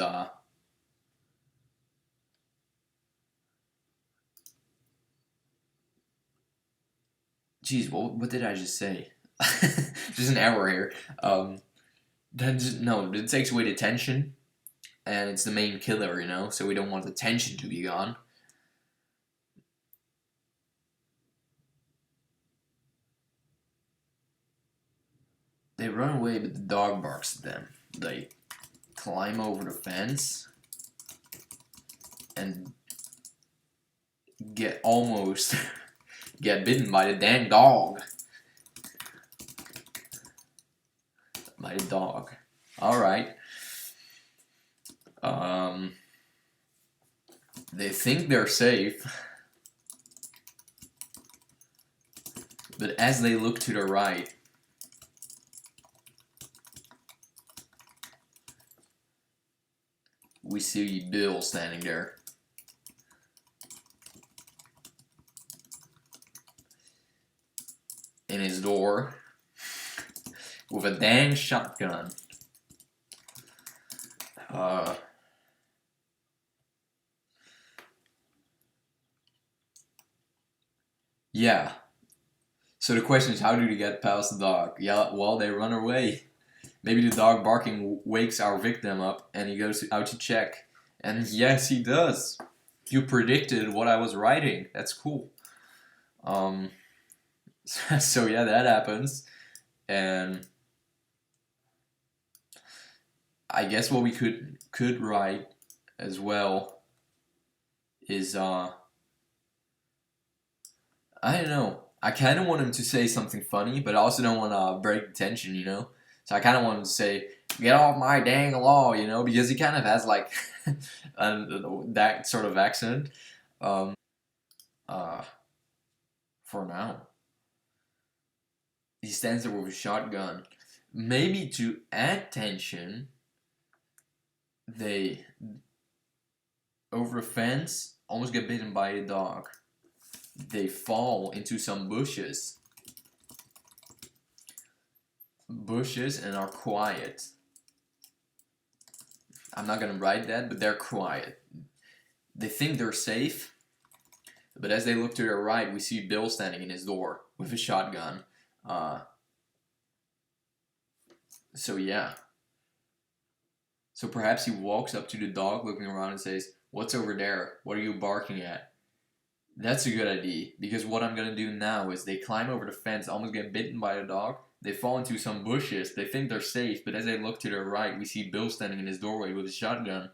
Jeez, what did I just say? Just an error here. It takes away the tension, and it's the main killer, you know, so we don't want the tension to be gone. They run away, but the dog barks at them. They climb over the fence and almost get bitten by the dang dog. By the dog. Alright. They think they're safe, but as they look to the right, we see Bill standing there. In his door with a dang shotgun. Uh, yeah. So the question is, how do they get past the dog? Yeah, well, they run away. Maybe the dog barking wakes our victim up and he goes out to check. And yes, he does. You predicted what I was writing. That's cool. Um, so yeah, that happens. And I guess what we could write as well is I don't know. I kind of want him to say something funny, but I also don't want to break the tension, you know? So I kind of want him to say, "Get off my dang law," you know? Because he kind of has like that sort of accent. Uh, for now. He stands there with a shotgun. Maybe to add tension, they, over a fence, almost get bitten by a dog. They fall into some bushes. Bushes and are quiet. I'm not gonna write that, but they're quiet. They think they're safe, but as they look to their right, we see Bill standing in his door with a shotgun. So yeah. So perhaps he walks up to the dog looking around and says, "What's over there? What are you barking at?" That's a good idea, because what I'm gonna do now is they climb over the fence, almost get bitten by the dog. They fall into some bushes. They think they're safe, but as they look to their right, we see Bill standing in his doorway with a shotgun.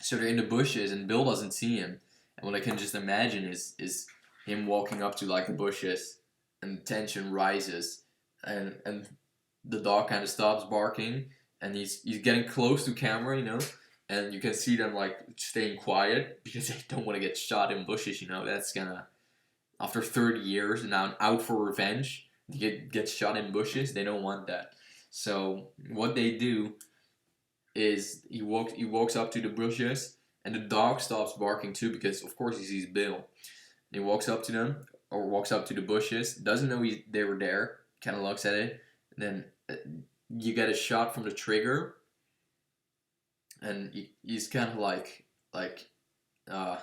So they're in the bushes, and Bill doesn't see him. And what I can just imagine is him walking up to like the bushes, and the tension rises, and the dog kind of stops barking, and he's getting close to camera, you know, and you can see them like staying quiet because they don't want to get shot in bushes, you know. That's gonna, after 30 years now out for revenge, get shot in bushes. They don't want that. So what they do is he walks up to the bushes, and the dog stops barking too because of course he sees Bill. He walks up to them, or walks up to the bushes, doesn't know they were there, kind of looks at it, and then you get a shot from the trigger, and he's kind of like uh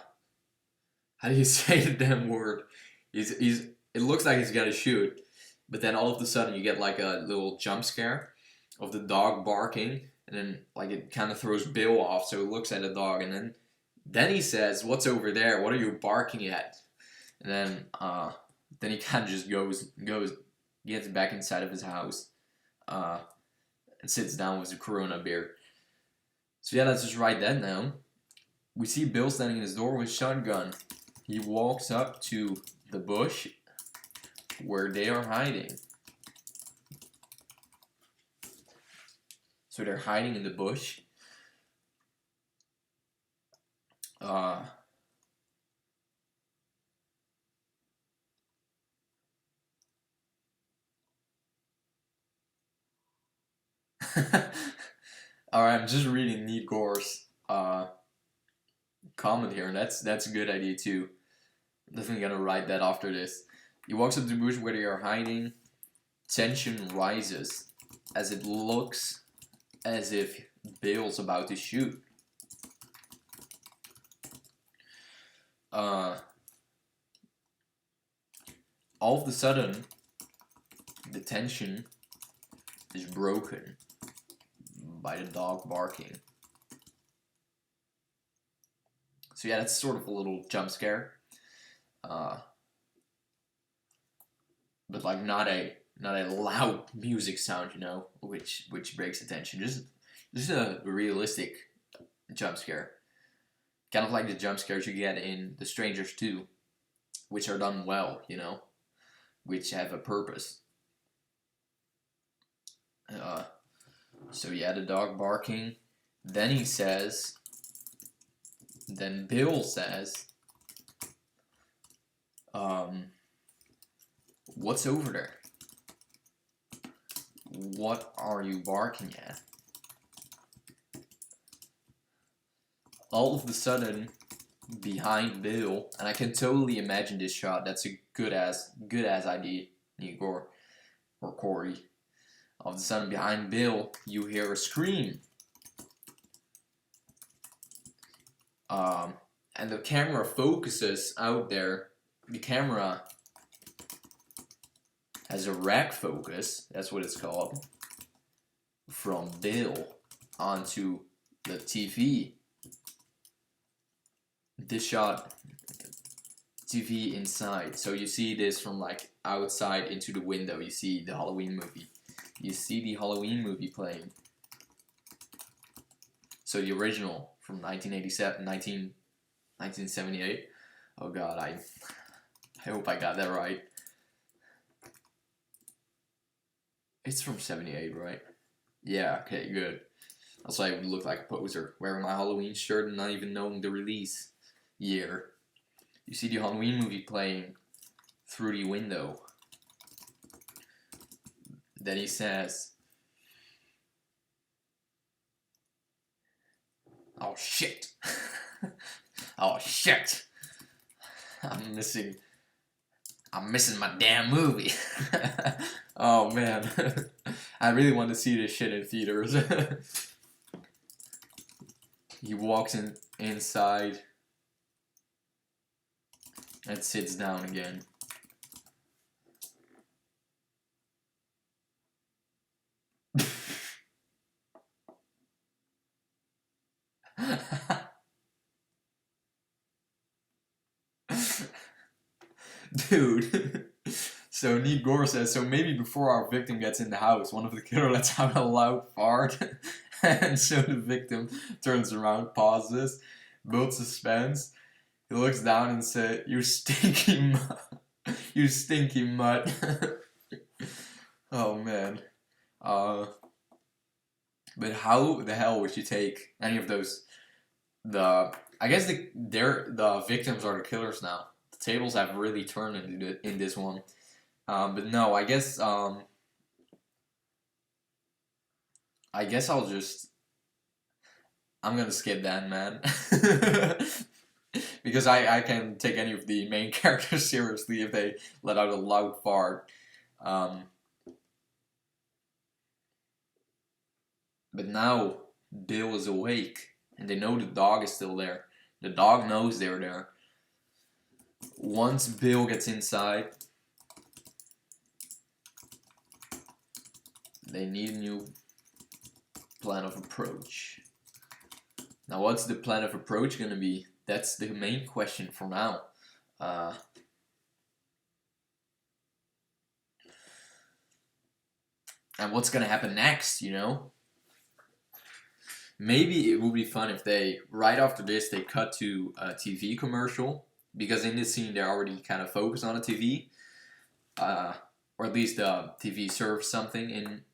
how do you say the damn word? He's it looks like he's gonna shoot, but then all of a sudden you get like a little jump scare of the dog barking, and then like it kind of throws Bill off, so he looks at the dog, and then he says, "What's over there? What are you barking at?" And then he kind of just goes gets back inside of his house, and sits down with a Corona beer. So yeah, let's just write that down. We see Bill standing in his door with a shotgun. He walks up to the bush where they are hiding. So they're hiding in the bush. Alright, I'm just reading Neat Gore's comment here, and that's a good idea too. I'm definitely gonna write that after this. He walks up to the bush where they are hiding. Tension rises as it looks as if Bill's about to shoot. All of a sudden, the tension is broken by the dog barking. So yeah, that's sort of a little jump scare, but like not a loud music sound, you know, which breaks the tension. Just a realistic jump scare, kind of like the jump scares you get in The Strangers 2, which are done well, you know, which have a purpose. So yeah, the dog barking. Then Bill says, "What's over there? What are you barking at?" All of a sudden, behind Bill, and I can totally imagine this shot. That's a good ass idea, Igor or Corey. All of a sudden, behind Bill, you hear a scream. And the camera focuses out there. The camera has a rack focus, that's what it's called, from Bill onto the TV. This shot, TV inside. So you see this from like outside into the window. You see the Halloween movie. You see the Halloween movie playing. So the original from 1978. Oh god, I hope I got that right. It's from 78, right? Yeah, okay, good. Also, I would look like a poser, wearing my Halloween shirt and not even knowing the release year. You see the Halloween movie playing through the window. Then he says, "Oh shit! Oh shit! I'm missing my damn movie." Oh man, I really want to see this shit in theaters. He walks inside and sits down again. Dude. So Neat Gore says, so maybe before our victim gets in the house, one of the killer lets out a loud fart, and so the victim turns around, pauses, builds suspense. He looks down and says, "You stinky mutt. You stinky mutt." Oh man. But how the hell would you take any of those? I guess the victims are the killers now. The tables have really turned in this one. But no, I guess I'm gonna skip that, man. Because I can't take any of the main characters seriously if they let out a loud fart. But now Bill is awake, and they know the dog is still there. The dog knows they're there. Once Bill gets inside, they need a new plan of approach. Now, what's the plan of approach gonna be? That's the main question for now. And what's gonna happen next, you know? Maybe it would be fun if they, right after this, they cut to a TV commercial. Because in this scene, they're already kind of focused on a TV. Or at least the TV serves something in...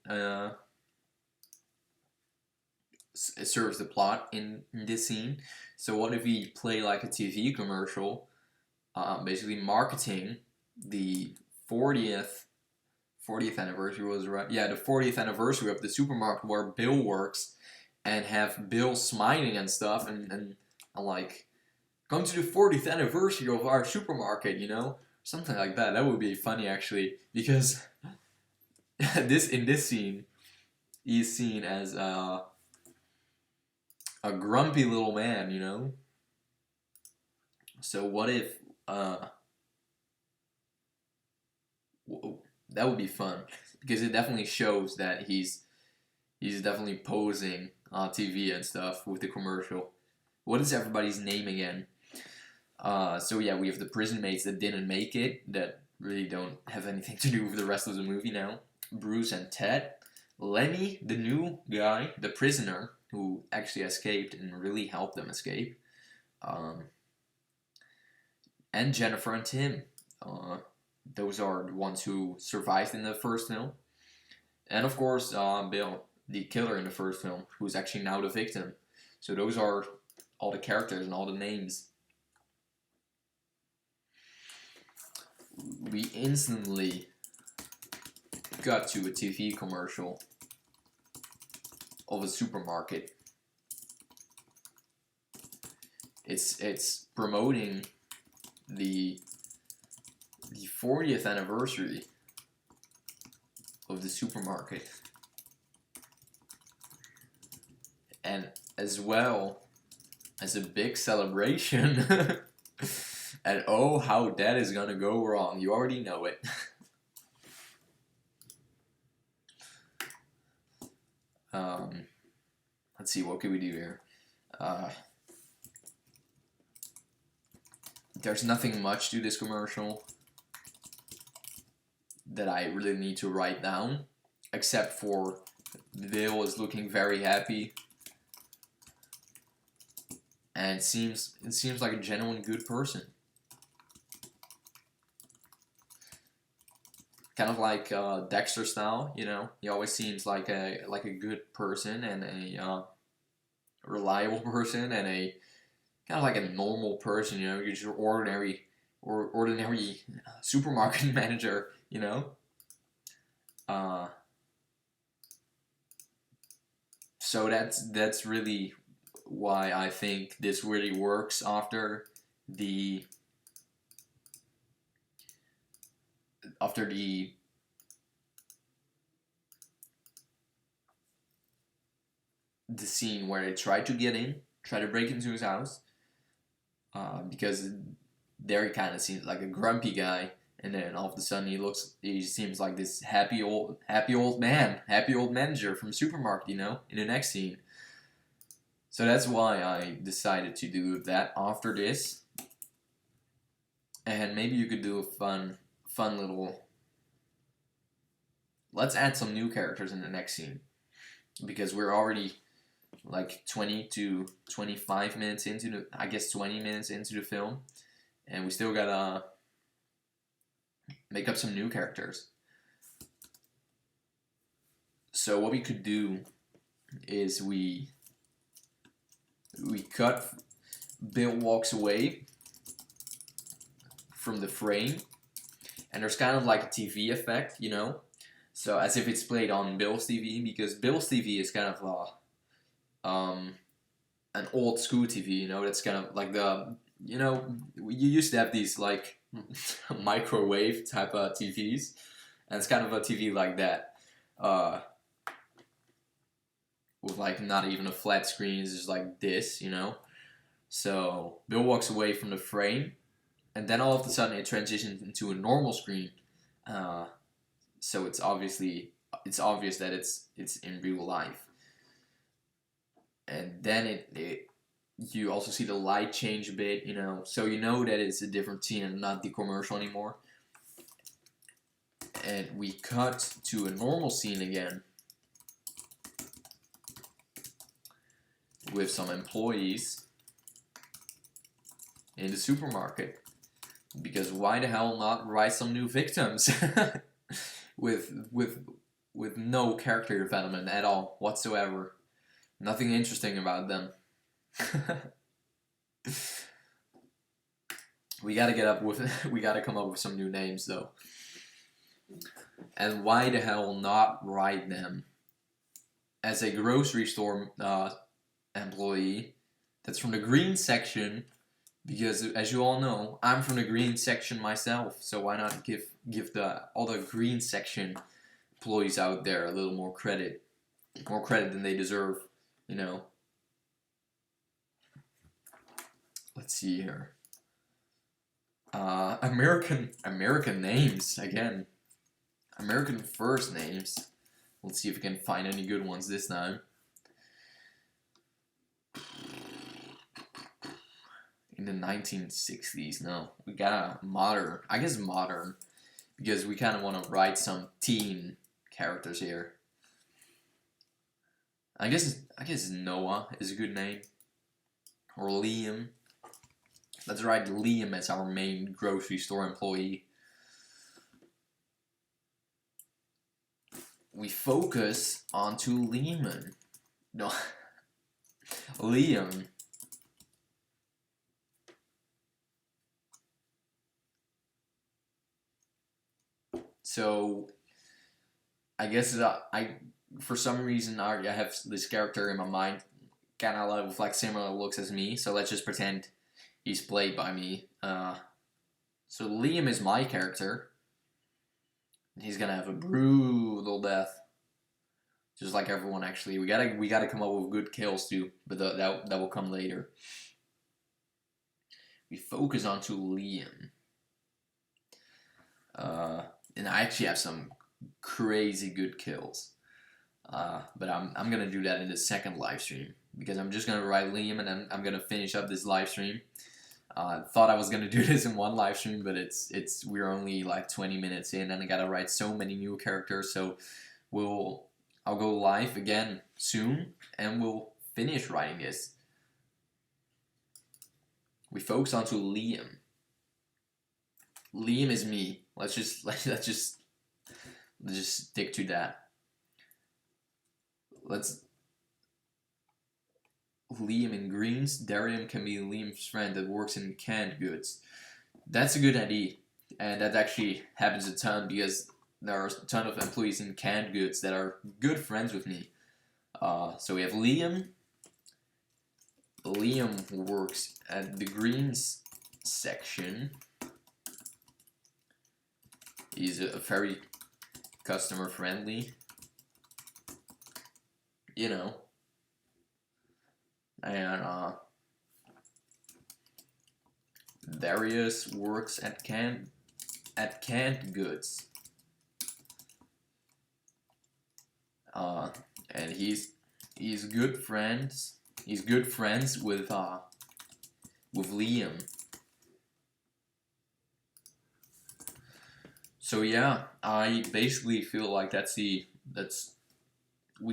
it serves the plot in this scene. So what if we play like a TV commercial, basically marketing the 40th anniversary, was right? Yeah, the 40th anniversary of the supermarket where Bill works, and have Bill smiling and stuff, and like, come to the 40th anniversary of our supermarket, you know? Something like that. That would be funny, actually, because in this scene, he's seen as a grumpy little man, you know? So what if, that would be fun, because it definitely shows that he's definitely posing on TV and stuff with the commercial. What is everybody's name again? So yeah, we have the prison mates that didn't make it, that really don't have anything to do with the rest of the movie now. Bruce and Ted. Lenny, the new guy, the prisoner, who actually escaped and really helped them escape. And Jennifer and Tim. Those are the ones who survived in the first film. And of course, Bill, the killer in the first film, who's actually now the victim. So those are all the characters and all the names. We instantly got to a TV commercial of a supermarket. It's promoting the 40th anniversary of the supermarket. And as well, as a big celebration. And oh, how that is gonna go wrong. You already know it. Let's see, what can we do here? There's nothing much to this commercial that I really need to write down, except for Bill is looking very happy, and it seems like a genuine good person. Kind of like Dexter style, you know. He always seems like a good person and a reliable person and a kind of like a normal person, you know. You're just your ordinary supermarket manager, you know. So that's really why I think this really works after the scene where they try to break into his house, because there he kind of seems like a grumpy guy, and then all of a sudden he seems like this happy old manager from supermarket, you know, in the next scene. So that's why I decided to do that after this, and maybe you could do a fun little. Let's add some new characters in the next scene, because we're already like 20 to 25 minutes into I guess 20 minutes into the film, and we still gotta make up some new characters. So what we could do is we cut. Bill walks away from the frame, and there's kind of like a TV effect, you know, so as if it's played on Bill's TV, because Bill's TV is kind of an old school TV, you know. That's kind of like you used to have these like microwave type of TVs, and it's kind of a TV like that, with like not even a flat screen. It's just like this, you know. So Bill walks away from the frame, and then all of a sudden it transitions into a normal screen. So it's obvious that it's in real life. And then you also see the light change a bit, you know, so you know that it's a different scene and not the commercial anymore. And we cut to a normal scene again with some employees in the supermarket, because why the hell not write some new victims with no character development at all whatsoever. Nothing interesting about them. We gotta come up with some new names though. And why the hell not write them as a grocery store employee that's from the green section, because as you all know, I'm from the green section myself, so why not give all the green section employees out there a little more credit than they deserve, you know. Let's see here. American names again. American first names. Let's see if we can find any good ones this time. In the 1960s, no. We got modern. I guess modern, because we kind of want to write some teen characters here. I guess Noah is a good name, or Liam. Let's write Liam as our main grocery store employee. We focus onto Liam. No, Liam. So, I guess for some reason I have this character in my mind, kind of with like similar looks as me. So let's just pretend he's played by me. So Liam is my character. He's gonna have a brutal death, just like everyone. Actually, we gotta come up with good kills too, but that will come later. we focus onto Liam. And I actually have some crazy good kills. But I'm gonna do that in the second live stream because I'm just gonna write Liam and then I'm gonna finish up this live stream. Thought I was gonna do this in one live stream, but we're only like 20 minutes in, and I gotta write so many new characters. So I'll go live again soon, and we'll finish writing this. We focus onto Liam. Liam is me. Let's just stick to that. Liam in greens. Darium can be Liam's friend that works in canned goods. That's a good idea, and that actually happens a ton because there are a ton of employees in canned goods that are good friends with me. So we have Liam. Liam works at the greens section. He's a very customer friendly, you know. And Darius works at canned goods. And he's good friends. He's good friends with Liam. So yeah, I basically feel like we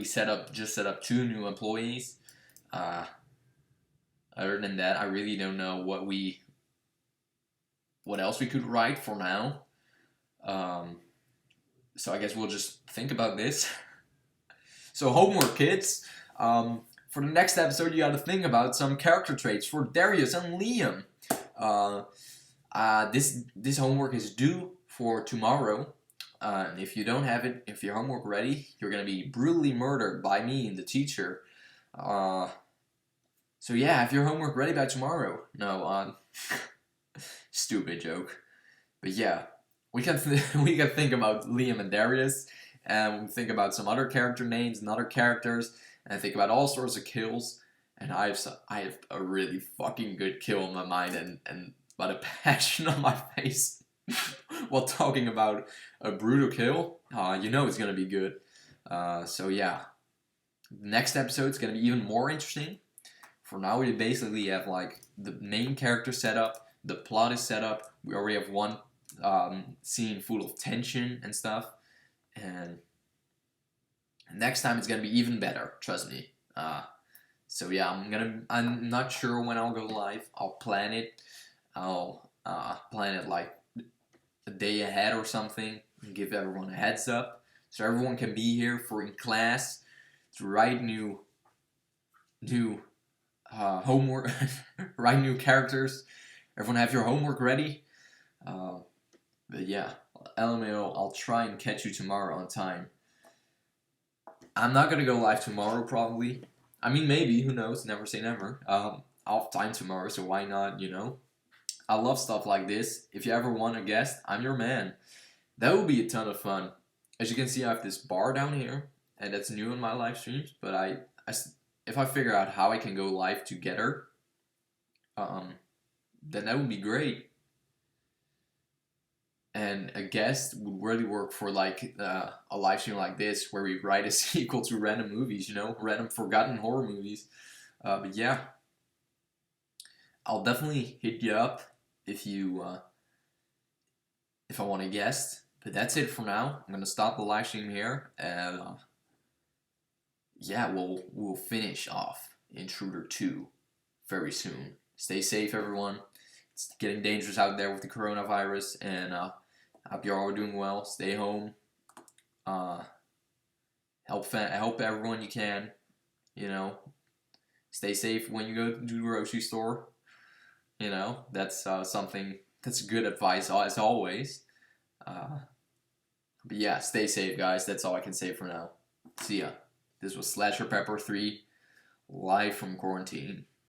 just set up 2 new employees. Other than that, I really don't know what else we could write for now. So I guess we'll just think about this. So homework, kids. For the next episode, you got to think about some character traits for Darius and Liam. This homework is due for tomorrow. If you don't have it, if your homework ready, you're gonna be brutally murdered by me and the teacher. So yeah, have your homework ready by tomorrow. No, stupid joke. But yeah, we can think about Liam and Darius, and we think about some other character names and other characters, and think about all sorts of kills. And I have a really fucking good kill in my mind, and but a passion on my face while talking about a brutal kill. You know it's gonna be good. So yeah, next episode's gonna be even more interesting. For now, we basically have like the main character set up, the plot is set up. We already have one scene full of tension and stuff, and next time it's gonna be even better. Trust me. So yeah, I'm not sure when I'll go live. I'll plan it. I'll plan it like a day ahead or something, and give everyone a heads up so everyone can be here in class to write new homework, write new characters. Everyone have your homework ready. But yeah, LMAO, I'll try and catch you tomorrow on time. I'm not gonna go live tomorrow probably. I mean maybe, who knows, never say never. I'll have time tomorrow, so why not, you know? I love stuff like this. If you ever want a guest, I'm your man. That would be a ton of fun. As you can see, I have this bar down here, and that's new in my live streams, but if I figure out how I can go live together, then that would be great. And a guest would really work for like a live stream like this, where we write a sequel to random movies, you know, random forgotten horror movies. But yeah, I'll definitely hit you up if I want a guest. But that's it for now. I'm gonna stop the live stream here, and yeah, we'll finish off Intruder 2 very soon. Stay safe, everyone. It's getting dangerous out there with the coronavirus, and I hope you're all doing well. Stay home. Help everyone you can. You know, stay safe when you go to the grocery store. You know, that's something that's good advice as always. But yeah, stay safe, guys. That's all I can say for now. See ya. This was SlasherPepper 3, live from quarantine.